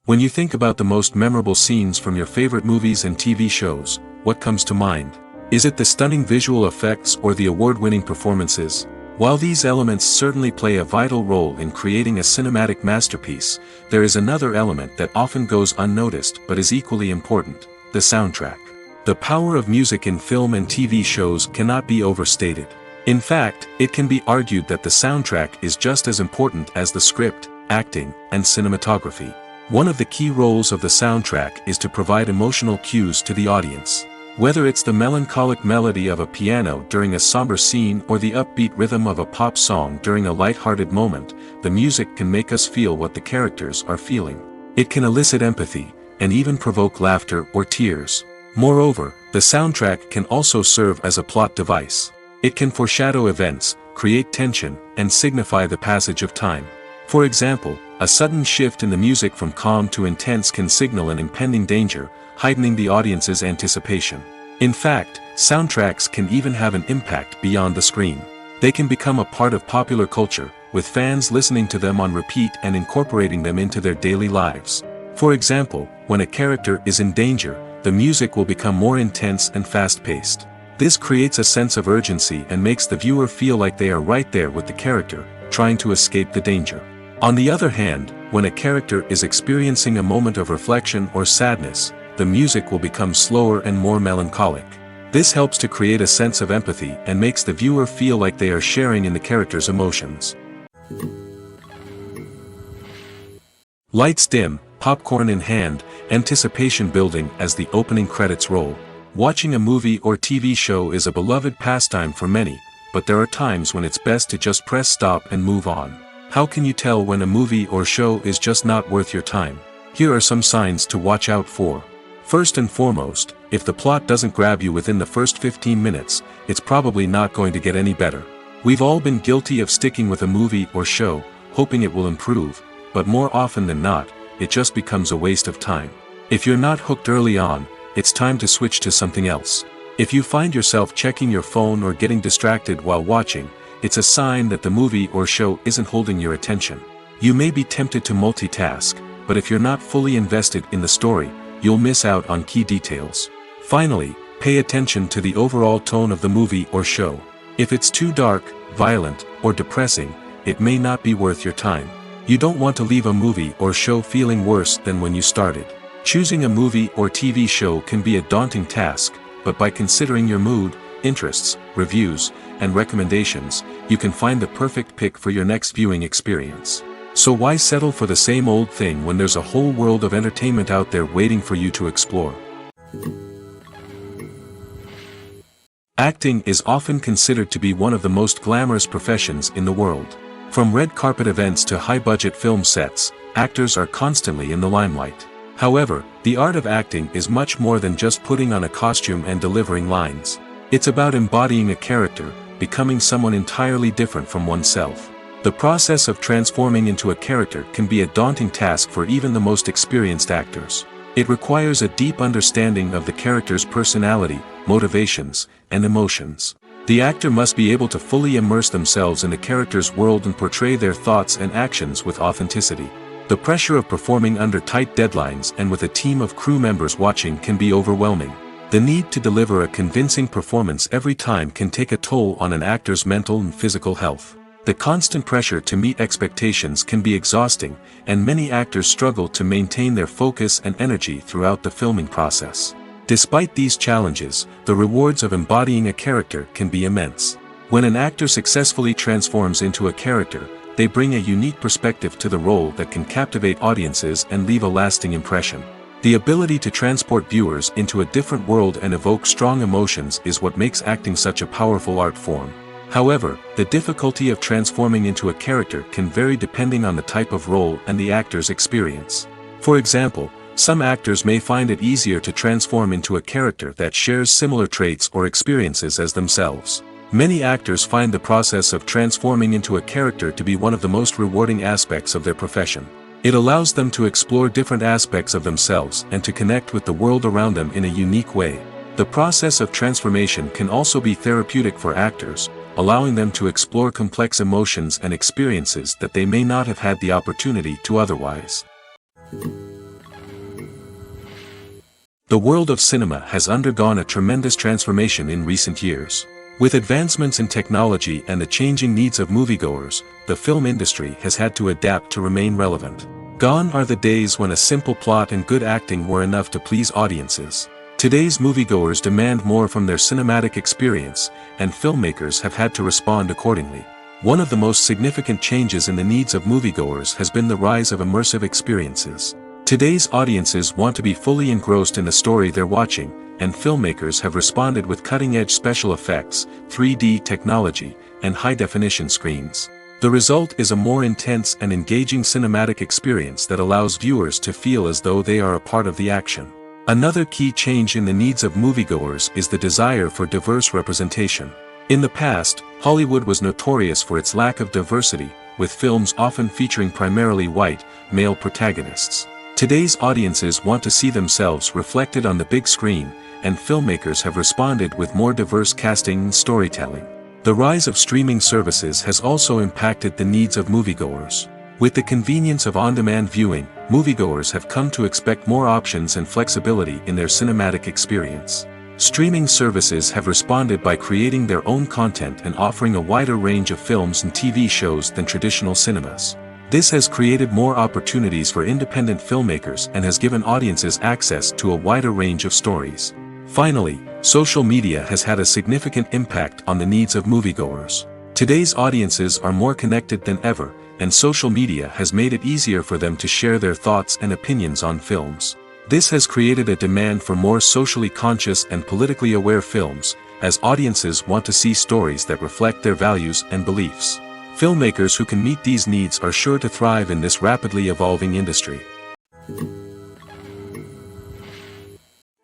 When you think about the most memorable scenes from your favorite movies and TV shows, what comes to mind? Is it the stunning visual effects or the award-winning performances? While these elements certainly play a vital role in creating a cinematic masterpiece, there is another element that often goes unnoticed but is equally important: the soundtrack. The power of music in film and TV shows cannot be overstated. In fact, it can be argued that the soundtrack is just as important as the script, acting, and cinematography. One of the key roles of the soundtrack is to provide emotional cues to the audience. Whether it's the melancholic melody of a piano during a somber scene or the upbeat rhythm of a pop song during a light-hearted moment, the music can make us feel what the characters are feeling. It can elicit empathy, and even provoke laughter or tears. Moreover, the soundtrack can also serve as a plot device. It can foreshadow events, create tension, and signify the passage of time. For example, a sudden shift in the music from calm to intense can signal an impending danger, heightening the audience's anticipation. In fact, soundtracks can even have an impact beyond the screen. They can become a part of popular culture, with fans listening to them on repeat and incorporating them into their daily lives. For example, when a character is in danger, the music will become more intense and fast-paced. This creates a sense of urgency and makes the viewer feel like they are right there with the character, trying to escape the danger. On the other hand, when a character is experiencing a moment of reflection or sadness, the music will become slower and more melancholic. This helps to create a sense of empathy and makes the viewer feel like they are sharing in the character's emotions. Lights dim, popcorn in hand, anticipation building as the opening credits roll. Watching a movie or TV show is a beloved pastime for many, but there are times when it's best to just press stop and move on. How can you tell when a movie or show is just not worth your time? Here are some signs to watch out for. First and foremost, if the plot doesn't grab you within the first 15 minutes, it's probably not going to get any better. We've all been guilty of sticking with a movie or show, hoping it will improve, but more often than not, it just becomes a waste of time. If you're not hooked early on, it's time to switch to something else. If you find yourself checking your phone or getting distracted while watching, it's a sign that the movie or show isn't holding your attention. You may be tempted to multitask, but if you're not fully invested in the story, you'll miss out on key details. Finally, pay attention to the overall tone of the movie or show. If it's too dark, violent, or depressing, it may not be worth your time. You don't want to leave a movie or show feeling worse than when you started. Choosing a movie or TV show can be a daunting task, but by considering your mood, interests, reviews, and recommendations, you can find the perfect pick for your next viewing experience. So why settle for the same old thing when there's a whole world of entertainment out there waiting for you to explore? Acting is often considered to be one of the most glamorous professions in the world. From red carpet events to high-budget film sets, actors are constantly in the limelight. However, the art of acting is much more than just putting on a costume and delivering lines. It's about embodying a character, becoming someone entirely different from oneself. The process of transforming into a character can be a daunting task for even the most experienced actors. It requires a deep understanding of the character's personality, motivations, and emotions. The actor must be able to fully immerse themselves in the character's world and portray their thoughts and actions with authenticity. The pressure of performing under tight deadlines and with a team of crew members watching can be overwhelming. The need to deliver a convincing performance every time can take a toll on an actor's mental and physical health. The constant pressure to meet expectations can be exhausting, and many actors struggle to maintain their focus and energy throughout the filming process. Despite these challenges, the rewards of embodying a character can be immense. When an actor successfully transforms into a character, they bring a unique perspective to the role that can captivate audiences and leave a lasting impression. The ability to transport viewers into a different world and evoke strong emotions is what makes acting such a powerful art form. However, the difficulty of transforming into a character can vary depending on the type of role and the actor's experience. For example, some actors may find it easier to transform into a character that shares similar traits or experiences as themselves. Many actors find the process of transforming into a character to be one of the most rewarding aspects of their profession. It allows them to explore different aspects of themselves and to connect with the world around them in a unique way. The process of transformation can also be therapeutic for actors, allowing them to explore complex emotions and experiences that they may not have had the opportunity to otherwise. The world of cinema has undergone a tremendous transformation in recent years. With advancements in technology and the changing needs of moviegoers, the film industry has had to adapt to remain relevant. Gone are the days when a simple plot and good acting were enough to please audiences. Today's moviegoers demand more from their cinematic experience, and filmmakers have had to respond accordingly. One of the most significant changes in the needs of moviegoers has been the rise of immersive experiences. Today's audiences want to be fully engrossed in the story they're watching, and filmmakers have responded with cutting-edge special effects, 3D technology, and high-definition screens. The result is a more intense and engaging cinematic experience that allows viewers to feel as though they are a part of the action. Another key change in the needs of moviegoers is the desire for diverse representation. In the past, Hollywood was notorious for its lack of diversity, with films often featuring primarily white, male protagonists. Today's audiences want to see themselves reflected on the big screen, and filmmakers have responded with more diverse casting and storytelling. The rise of streaming services has also impacted the needs of moviegoers. With the convenience of on-demand viewing, moviegoers have come to expect more options and flexibility in their cinematic experience. Streaming services have responded by creating their own content and offering a wider range of films and TV shows than traditional cinemas. This has created more opportunities for independent filmmakers and has given audiences access to a wider range of stories. Finally, social media has had a significant impact on the needs of moviegoers. Today's audiences are more connected than ever, and social media has made it easier for them to share their thoughts and opinions on films. This has created a demand for more socially conscious and politically aware films, as audiences want to see stories that reflect their values and beliefs. Filmmakers who can meet these needs are sure to thrive in this rapidly evolving industry.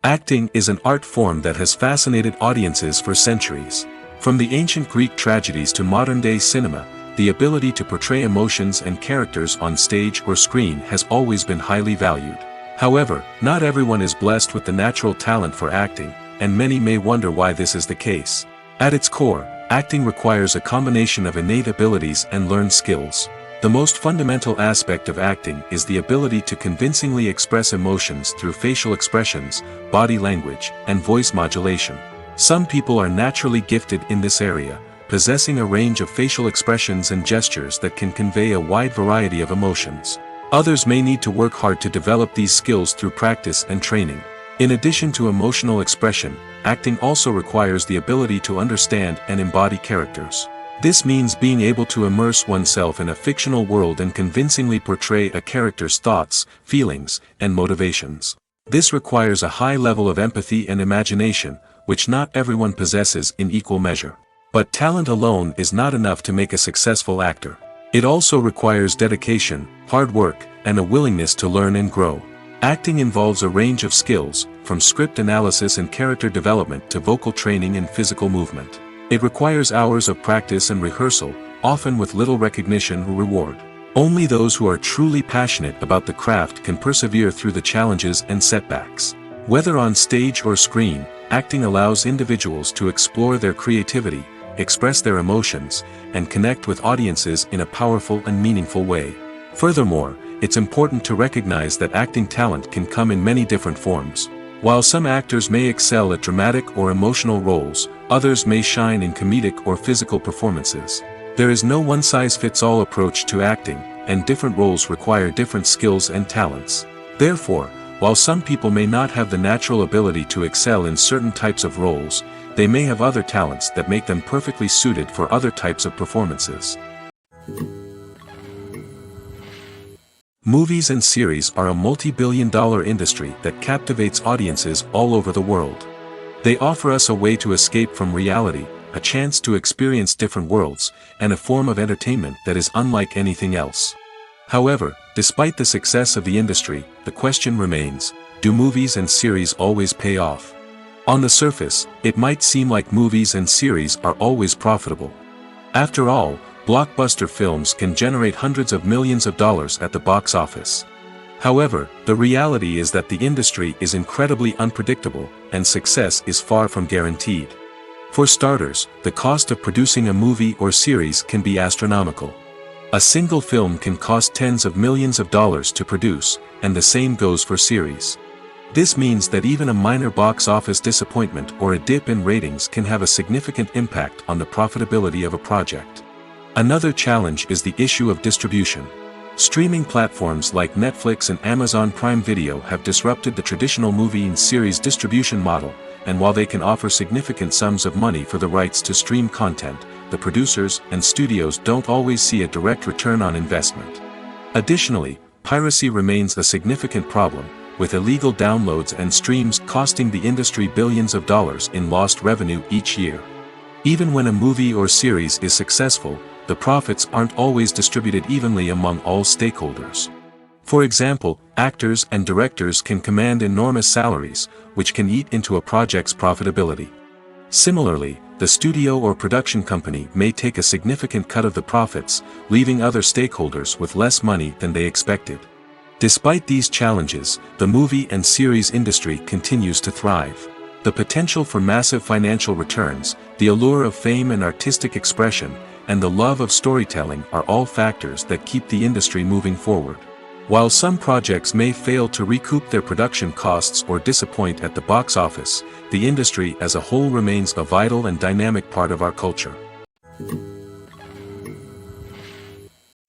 Acting is an art form that has fascinated audiences for centuries. From the ancient Greek tragedies to modern-day cinema, the ability to portray emotions and characters on stage or screen has always been highly valued. However, not everyone is blessed with the natural talent for acting, and many may wonder why this is the case. At its core, acting requires a combination of innate abilities and learned skills. The most fundamental aspect of acting is the ability to convincingly express emotions through facial expressions, body language, and voice modulation. Some people are naturally gifted in this area, possessing a range of facial expressions and gestures that can convey a wide variety of emotions. Others may need to work hard to develop these skills through practice and training. In addition to emotional expression, acting also requires the ability to understand and embody characters. This means being able to immerse oneself in a fictional world and convincingly portray a character's thoughts, feelings, and motivations. This requires a high level of empathy and imagination, which not everyone possesses in equal measure. But talent alone is not enough to make a successful actor. It also requires dedication, hard work, and a willingness to learn and grow. Acting involves a range of skills, from script analysis and character development to vocal training and physical movement. It requires hours of practice and rehearsal, often with little recognition or reward. Only those who are truly passionate about the craft can persevere through the challenges and setbacks. Whether on stage or screen, acting allows individuals to explore their creativity, express their emotions, and connect with audiences in a powerful and meaningful way. Furthermore, it's important to recognize that acting talent can come in many different forms. While some actors may excel at dramatic or emotional roles, others may shine in comedic or physical performances. There is no one-size-fits-all approach to acting, and different roles require different skills and talents. Therefore, while some people may not have the natural ability to excel in certain types of roles, they may have other talents that make them perfectly suited for other types of performances. Movies and series are a multi-billion-dollar industry that captivates audiences all over the world. They offer us a way to escape from reality, a chance to experience different worlds, and a form of entertainment that is unlike anything else. However, despite the success of the industry, the question remains, do movies and series always pay off? On the surface, it might seem like movies and series are always profitable. After all, blockbuster films can generate hundreds of millions of dollars at the box office. However, the reality is that the industry is incredibly unpredictable, and success is far from guaranteed. For starters, the cost of producing a movie or series can be astronomical. A single film can cost tens of millions of dollars to produce, and the same goes for series. This means that even a minor box office disappointment or a dip in ratings can have a significant impact on the profitability of a project. Another challenge is the issue of distribution. Streaming platforms like Netflix and Amazon Prime Video have disrupted the traditional movie and series distribution model, and while they can offer significant sums of money for the rights to stream content, the producers and studios don't always see a direct return on investment. Additionally, piracy remains a significant problem, with illegal downloads and streams costing the industry billions of dollars in lost revenue each year. Even when a movie or series is successful, the profits aren't always distributed evenly among all stakeholders. For example, actors and directors can command enormous salaries, which can eat into a project's profitability. Similarly, the studio or production company may take a significant cut of the profits, leaving other stakeholders with less money than they expected. Despite these challenges, the movie and series industry continues to thrive. The potential for massive financial returns, the allure of fame and artistic expression, and the love of storytelling are all factors that keep the industry moving forward. While some projects may fail to recoup their production costs or disappoint at the box office, the industry as a whole remains a vital and dynamic part of our culture.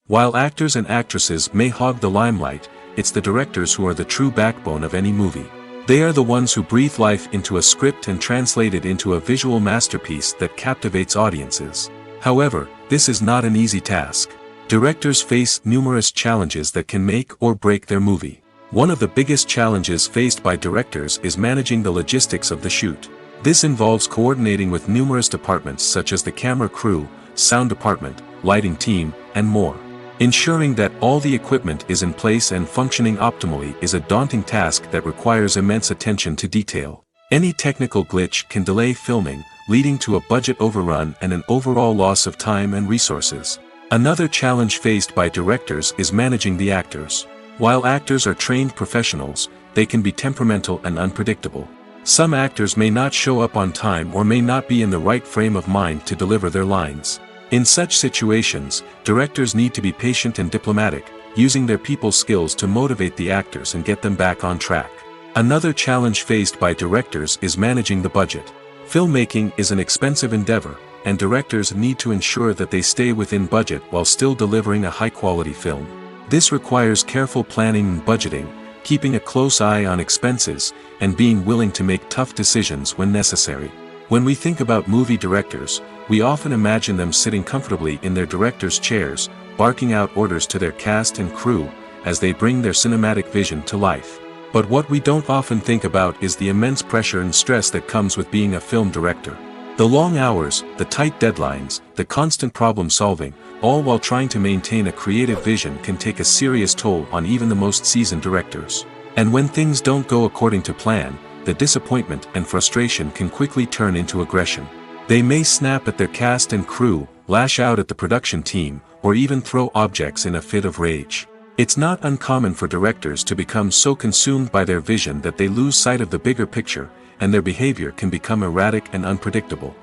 While actors and actresses may hog the limelight, it's the directors who are the true backbone of any movie. They are the ones who breathe life into a script and translate it into a visual masterpiece that captivates audiences. However, this is not an easy task. Directors face numerous challenges that can make or break their movie. One of the biggest challenges faced by directors is managing the logistics of the shoot. This involves coordinating with numerous departments such as the camera crew, sound department, lighting team, and more. Ensuring that all the equipment is in place and functioning optimally is a daunting task that requires immense attention to detail. Any technical glitch can delay filming, leading to a budget overrun and an overall loss of time and resources. Another challenge faced by directors is managing the actors. While actors are trained professionals, they can be temperamental and unpredictable. Some actors may not show up on time or may not be in the right frame of mind to deliver their lines. In such situations, directors need to be patient and diplomatic, using their people skills to motivate the actors and get them back on track. Another challenge faced by directors is managing the budget. Filmmaking is an expensive endeavor, and directors need to ensure that they stay within budget while still delivering a high-quality film. This requires careful planning and budgeting, keeping a close eye on expenses, and being willing to make tough decisions when necessary. When we think about movie directors, we often imagine them sitting comfortably in their director's chairs, barking out orders to their cast and crew, as they bring their cinematic vision to life. But what we don't often think about is the immense pressure and stress that comes with being a film director. The long hours, the tight deadlines, the constant problem solving, all while trying to maintain a creative vision can take a serious toll on even the most seasoned directors. And when things don't go according to plan, the disappointment and frustration can quickly turn into aggression. They may snap at their cast and crew, lash out at the production team, or even throw objects in a fit of rage. It's not uncommon for directors to become so consumed by their vision that they lose sight of the bigger picture, and their behavior can become erratic and unpredictable.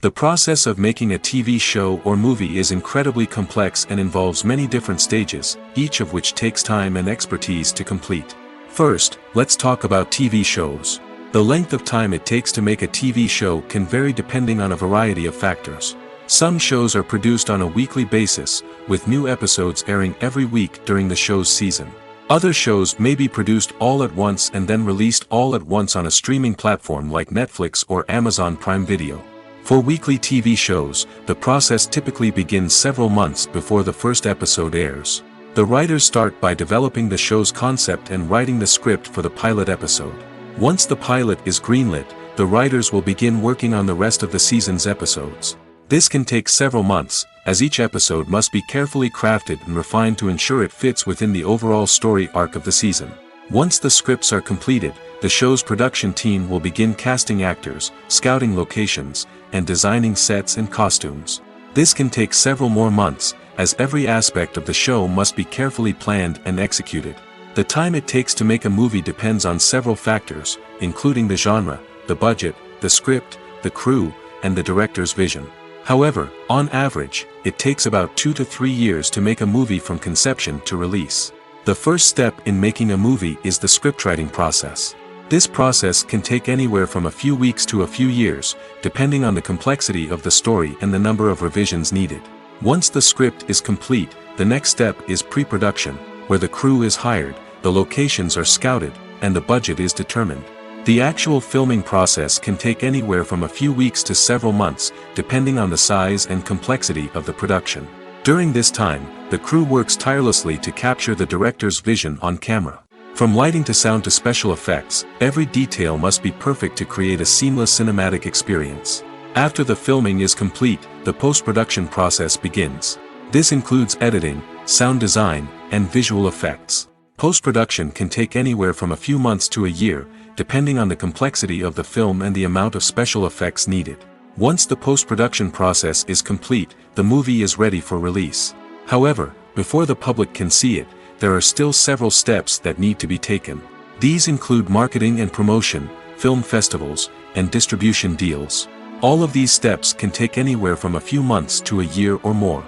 The process of making a TV show or movie is incredibly complex and involves many different stages, each of which takes time and expertise to complete. First, let's talk about TV shows. The length of time it takes to make a TV show can vary depending on a variety of factors. Some shows are produced on a weekly basis, with new episodes airing every week during the show's season. Other shows may be produced all at once and then released all at once on a streaming platform like Netflix or Amazon Prime Video. For weekly TV shows, the process typically begins several months before the first episode airs. The writers start by developing the show's concept and writing the script for the pilot episode. Once the pilot is greenlit, the writers will begin working on the rest of the season's episodes. This can take several months, as each episode must be carefully crafted and refined to ensure it fits within the overall story arc of the season. Once the scripts are completed, the show's production team will begin casting actors, scouting locations, and designing sets and costumes. This can take several more months, as every aspect of the show must be carefully planned and executed. The time it takes to make a movie depends on several factors, including the genre, the budget, the script, the crew, and the director's vision. However, on average, it takes about 2 to 3 years to make a movie from conception to release. The first step in making a movie is the scriptwriting process. This process can take anywhere from a few weeks to a few years, depending on the complexity of the story and the number of revisions needed. Once the script is complete, the next step is pre-production, where the crew is hired, the locations are scouted, and the budget is determined. The actual filming process can take anywhere from a few weeks to several months, depending on the size and complexity of the production. During this time, the crew works tirelessly to capture the director's vision on camera. From lighting to sound to special effects, every detail must be perfect to create a seamless cinematic experience. After the filming is complete, the post-production process begins. This includes editing, sound design, and visual effects. Post-production can take anywhere from a few months to a year, depending on the complexity of the film and the amount of special effects needed. Once the post-production process is complete, the movie is ready for release. However, before the public can see it, there are still several steps that need to be taken. These include marketing and promotion, film festivals, and distribution deals. All of these steps can take anywhere from a few months to a year or more.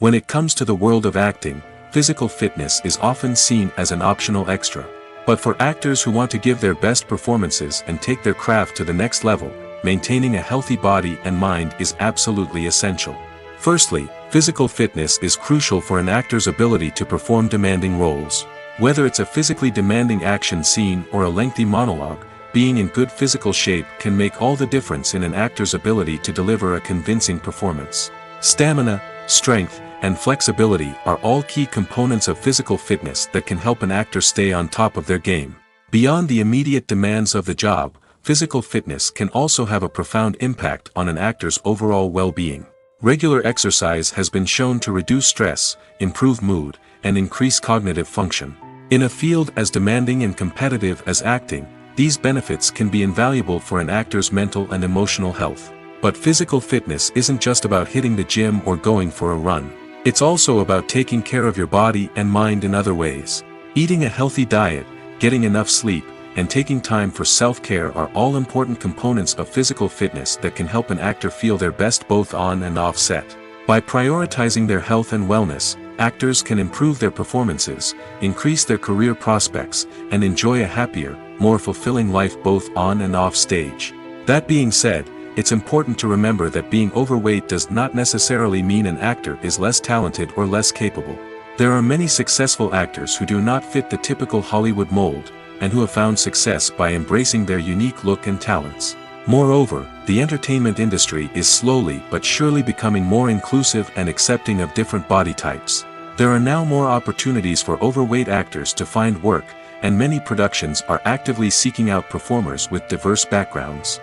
When it comes to the world of acting, physical fitness is often seen as an optional extra. But for actors who want to give their best performances and take their craft to the next level, maintaining a healthy body and mind is absolutely essential. Firstly, physical fitness is crucial for an actor's ability to perform demanding roles. Whether it's a physically demanding action scene or a lengthy monologue, being in good physical shape can make all the difference in an actor's ability to deliver a convincing performance. Stamina, strength, and flexibility are all key components of physical fitness that can help an actor stay on top of their game. Beyond the immediate demands of the job, physical fitness can also have a profound impact on an actor's overall well-being. Regular exercise has been shown to reduce stress, improve mood, and increase cognitive function. In a field as demanding and competitive as acting, these benefits can be invaluable for an actor's mental and emotional health. But physical fitness isn't just about hitting the gym or going for a run. It's also about taking care of your body and mind in other ways. Eating a healthy diet, getting enough sleep, and taking time for self-care are all important components of physical fitness that can help an actor feel their best both on and off set. By prioritizing their health and wellness, actors can improve their performances, increase their career prospects, and enjoy a happier, more fulfilling life both on and off stage. That being said, it's important to remember that being overweight does not necessarily mean an actor is less talented or less capable. There are many successful actors who do not fit the typical Hollywood mold, and who have found success by embracing their unique look and talents. Moreover, the entertainment industry is slowly but surely becoming more inclusive and accepting of different body types. There are now more opportunities for overweight actors to find work, and many productions are actively seeking out performers with diverse backgrounds.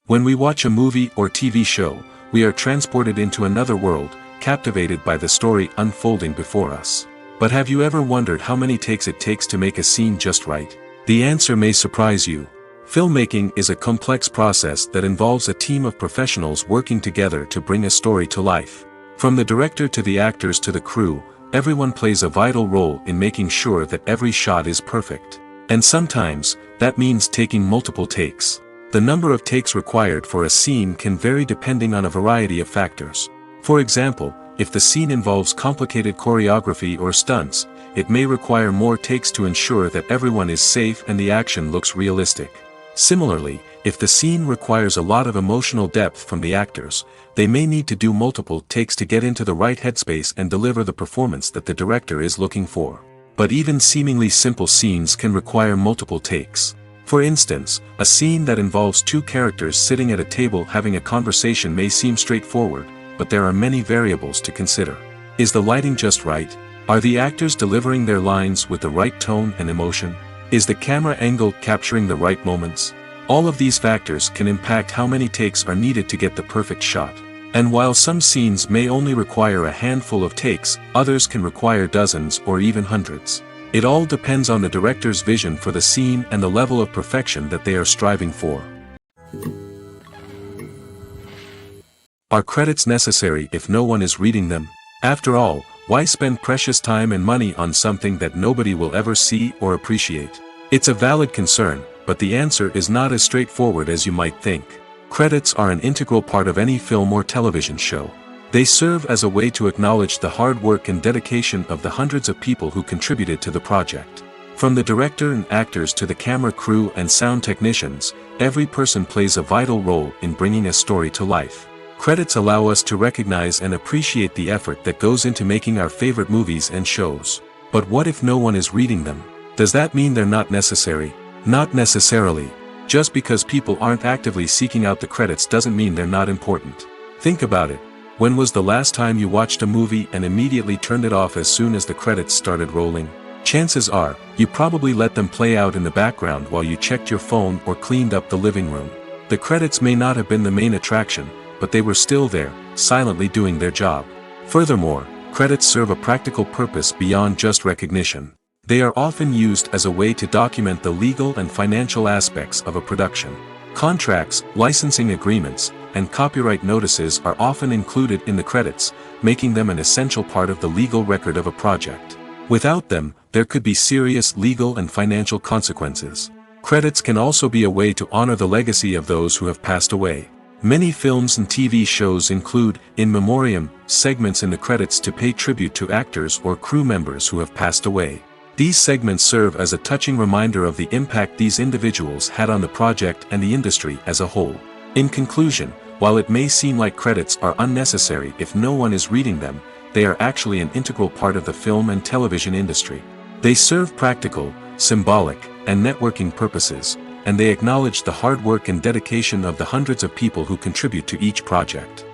When we watch a movie or TV show, we are transported into another world, captivated by the story unfolding before us. But have you ever wondered how many takes it takes to make a scene just right? The answer may surprise you. Filmmaking is a complex process that involves a team of professionals working together to bring a story to life. From the director to the actors to the crew, everyone plays a vital role in making sure that every shot is perfect. And sometimes, that means taking multiple takes. The number of takes required for a scene can vary depending on a variety of factors. For example, if the scene involves complicated choreography or stunts, it may require more takes to ensure that everyone is safe and the action looks realistic. Similarly, if the scene requires a lot of emotional depth from the actors, they may need to do multiple takes to get into the right headspace and deliver the performance that the director is looking for. But even seemingly simple scenes can require multiple takes. For instance, a scene that involves two characters sitting at a table having a conversation may seem straightforward, but there are many variables to consider. Is the lighting just right? Are the actors delivering their lines with the right tone and emotion? Is the camera angle capturing the right moments? All of these factors can impact how many takes are needed to get the perfect shot. And while some scenes may only require a handful of takes, others can require dozens or even hundreds. It all depends on the director's vision for the scene and the level of perfection that they are striving for. Are credits necessary if no one is reading them? After all, why spend precious time and money on something that nobody will ever see or appreciate? It's a valid concern, but the answer is not as straightforward as you might think. Credits are an integral part of any film or television show. They serve as a way to acknowledge the hard work and dedication of the hundreds of people who contributed to the project. From the director and actors to the camera crew and sound technicians, every person plays a vital role in bringing a story to life. Credits allow us to recognize and appreciate the effort that goes into making our favorite movies and shows. But what if no one is reading them? Does that mean they're not necessary? Not necessarily. Just because people aren't actively seeking out the credits doesn't mean they're not important. Think about it. When was the last time you watched a movie and immediately turned it off as soon as the credits started rolling? Chances are, you probably let them play out in the background while you checked your phone or cleaned up the living room. The credits may not have been the main attraction, but they were still there, silently doing their job. Furthermore, credits serve a practical purpose beyond just recognition. They are often used as a way to document the legal and financial aspects of a production. Contracts, licensing agreements, and copyright notices are often included in the credits, making them an essential part of the legal record of a project. Without them, there could be serious legal and financial consequences. Credits can also be a way to honor the legacy of those who have passed away. Many films and TV shows include, in memoriam, segments in the credits to pay tribute to actors or crew members who have passed away. These segments serve as a touching reminder of the impact these individuals had on the project and the industry as a whole. In conclusion, while it may seem like credits are unnecessary if no one is reading them, they are actually an integral part of the film and television industry. They serve practical, symbolic, and networking purposes, and they acknowledge the hard work and dedication of the hundreds of people who contribute to each project.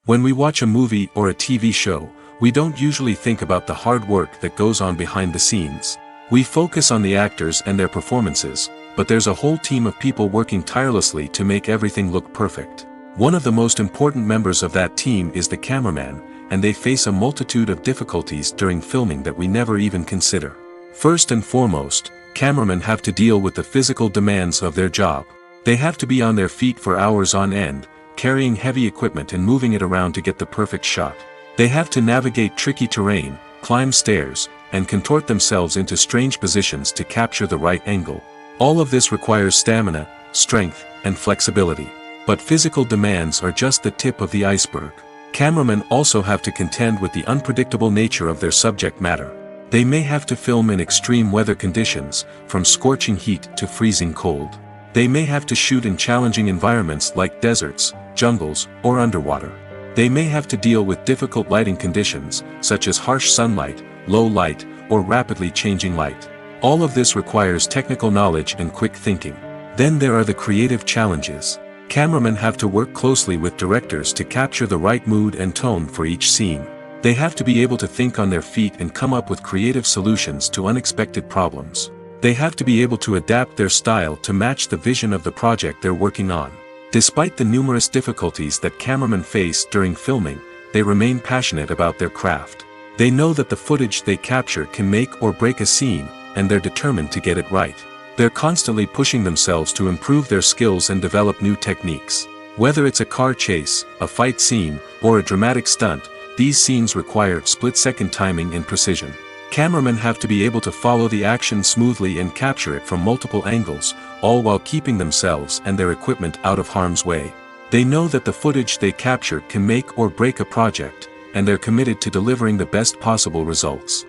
When we watch a movie or a TV show, we don't usually think about the hard work that goes on behind the scenes. We focus on the actors and their performances, but there's a whole team of people working tirelessly to make everything look perfect. One of the most important members of that team is the cameraman, and they face a multitude of difficulties during filming that we never even consider. First and foremost, cameramen have to deal with the physical demands of their job. They have to be on their feet for hours on end, carrying heavy equipment and moving it around to get the perfect shot. They have to navigate tricky terrain, climb stairs, and contort themselves into strange positions to capture the right angle. All of this requires stamina, strength, and flexibility. But physical demands are just the tip of the iceberg. Cameramen also have to contend with the unpredictable nature of their subject matter. They may have to film in extreme weather conditions, from scorching heat to freezing cold. They may have to shoot in challenging environments like deserts, jungles, or underwater. They may have to deal with difficult lighting conditions, such as harsh sunlight, low light, or rapidly changing light. All of this requires technical knowledge and quick thinking. Then there are the creative challenges. Cameramen have to work closely with directors to capture the right mood and tone for each scene. They have to be able to think on their feet and come up with creative solutions to unexpected problems. They have to be able to adapt their style to match the vision of the project they're working on. Despite the numerous difficulties that cameramen face during filming, they remain passionate about their craft. They know that the footage they capture can make or break a scene, and they're determined to get it right. They're constantly pushing themselves to improve their skills and develop new techniques. Whether it's a car chase, a fight scene, or a dramatic stunt, these scenes require split-second timing and precision. Cameramen have to be able to follow the action smoothly and capture it from multiple angles, all while keeping themselves and their equipment out of harm's way. They know that the footage they capture can make or break a project, and they're committed to delivering the best possible results.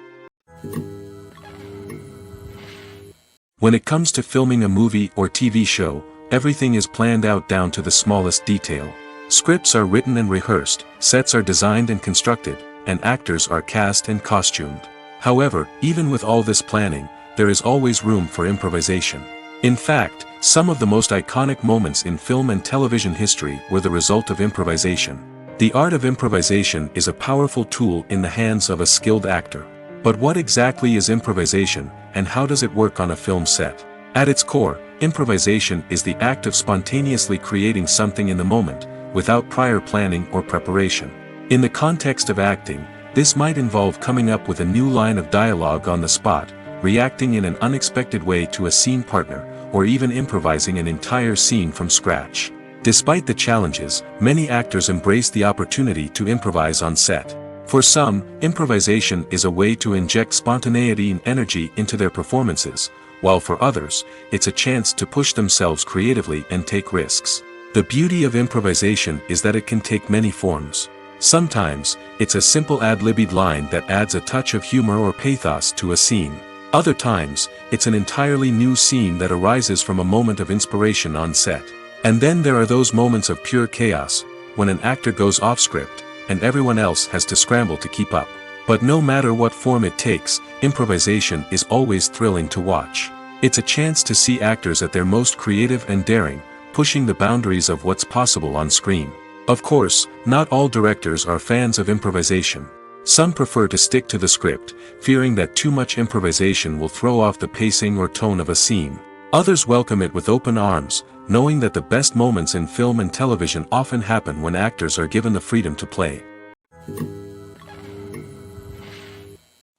When it comes to filming a movie or TV show, everything is planned out down to the smallest detail. Scripts are written and rehearsed, sets are designed and constructed, and actors are cast and costumed. However, even with all this planning, there is always room for improvisation. In fact, some of the most iconic moments in film and television history were the result of improvisation. The art of improvisation is a powerful tool in the hands of a skilled actor. But what exactly is improvisation, and how does it work on a film set? At its core, improvisation is the act of spontaneously creating something in the moment, without prior planning or preparation. In the context of acting, this might involve coming up with a new line of dialogue on the spot, reacting in an unexpected way to a scene partner, or even improvising an entire scene from scratch. Despite the challenges, many actors embrace the opportunity to improvise on set. For some, improvisation is a way to inject spontaneity and energy into their performances, while for others, it's a chance to push themselves creatively and take risks. The beauty of improvisation is that it can take many forms. Sometimes, it's a simple ad-libbed line that adds a touch of humor or pathos to a scene. Other times, it's an entirely new scene that arises from a moment of inspiration on set. And then there are those moments of pure chaos, when an actor goes off script, and everyone else has to scramble to keep up. But no matter what form it takes, improvisation is always thrilling to watch. It's a chance to see actors at their most creative and daring, pushing the boundaries of what's possible on screen. Of course, not all directors are fans of improvisation. Some prefer to stick to the script, fearing that too much improvisation will throw off the pacing or tone of a scene. Others welcome it with open arms, knowing that the best moments in film and television often happen when actors are given the freedom to play.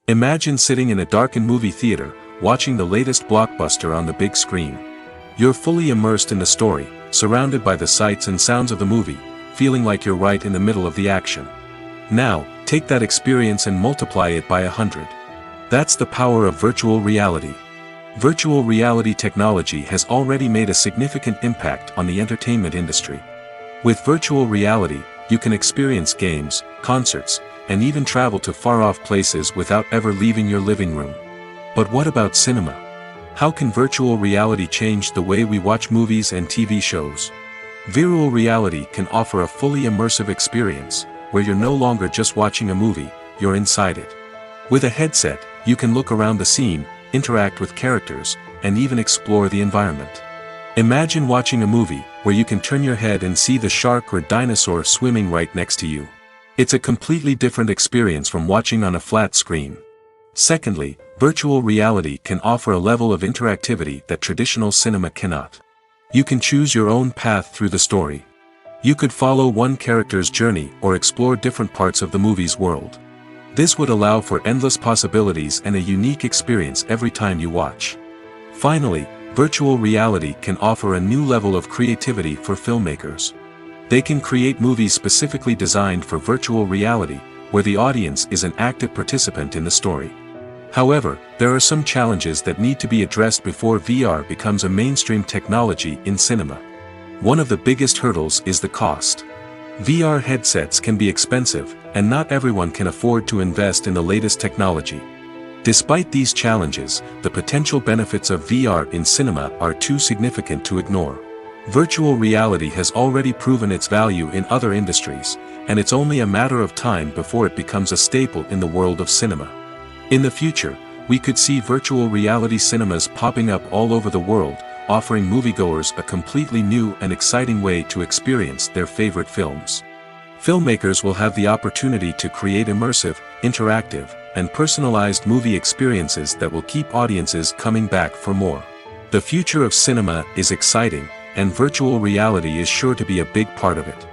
Imagine sitting in a darkened movie theater, watching the latest blockbuster on the big screen. You're fully immersed in the story, surrounded by the sights and sounds of the movie, feeling like you're right in the middle of the action. Now, take that experience and multiply it by 100. That's the power of virtual reality. Virtual reality technology has already made a significant impact on the entertainment industry. With virtual reality, you can experience games, concerts, and even travel to far-off places without ever leaving your living room. But what about cinema? How can virtual reality change the way we watch movies and TV shows? Virtual reality can offer a fully immersive experience, where you're no longer just watching a movie, you're inside it. With a headset, you can look around the scene, interact with characters, and even explore the environment. Imagine watching a movie, where you can turn your head and see the shark or dinosaur swimming right next to you. It's a completely different experience from watching on a flat screen. Secondly, virtual reality can offer a level of interactivity that traditional cinema cannot. You can choose your own path through the story. You could follow one character's journey or explore different parts of the movie's world. This would allow for endless possibilities and a unique experience every time you watch. Finally, virtual reality can offer a new level of creativity for filmmakers. They can create movies specifically designed for virtual reality, where the audience is an active participant in the story. However, there are some challenges that need to be addressed before VR becomes a mainstream technology in cinema. One of the biggest hurdles is the cost. VR headsets can be expensive, and not everyone can afford to invest in the latest technology. Despite these challenges, the potential benefits of VR in cinema are too significant to ignore. Virtual reality has already proven its value in other industries, and it's only a matter of time before it becomes a staple in the world of cinema. In the future, we could see virtual reality cinemas popping up all over the world, offering moviegoers a completely new and exciting way to experience their favorite films. Filmmakers will have the opportunity to create immersive, interactive, and personalized movie experiences that will keep audiences coming back for more. The future of cinema is exciting, and virtual reality is sure to be a big part of it.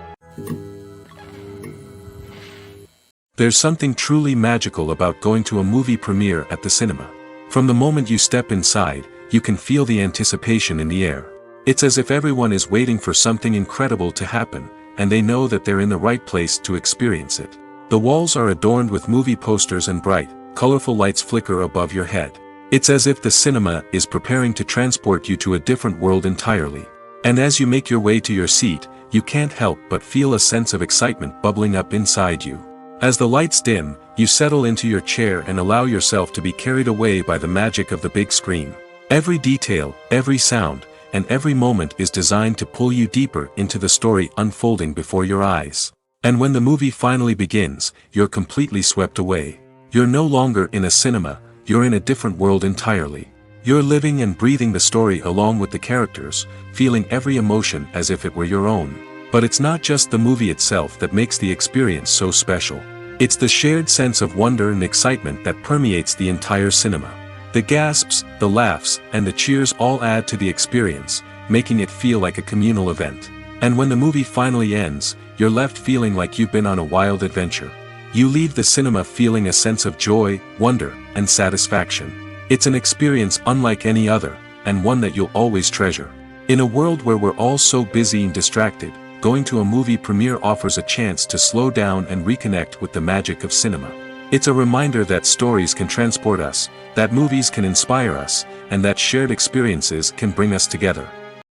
There's something truly magical about going to a movie premiere at the cinema. From the moment you step inside, you can feel the anticipation in the air. It's as if everyone is waiting for something incredible to happen, and they know that they're in the right place to experience it. The walls are adorned with movie posters and bright, colorful lights flicker above your head. It's as if the cinema is preparing to transport you to a different world entirely. And as you make your way to your seat, you can't help but feel a sense of excitement bubbling up inside you. As the lights dim, you settle into your chair and allow yourself to be carried away by the magic of the big screen. Every detail, every sound, and every moment is designed to pull you deeper into the story unfolding before your eyes. And when the movie finally begins, you're completely swept away. You're no longer in a cinema, you're in a different world entirely. You're living and breathing the story along with the characters, feeling every emotion as if it were your own. But it's not just the movie itself that makes the experience so special. It's the shared sense of wonder and excitement that permeates the entire cinema. The gasps, the laughs, and the cheers all add to the experience, making it feel like a communal event. And when the movie finally ends, you're left feeling like you've been on a wild adventure. You leave the cinema feeling a sense of joy, wonder, and satisfaction. It's an experience unlike any other, and one that you'll always treasure. In a world where we're all so busy and distracted, going to a movie premiere offers a chance to slow down and reconnect with the magic of cinema. It's a reminder that stories can transport us, that movies can inspire us, and that shared experiences can bring us together.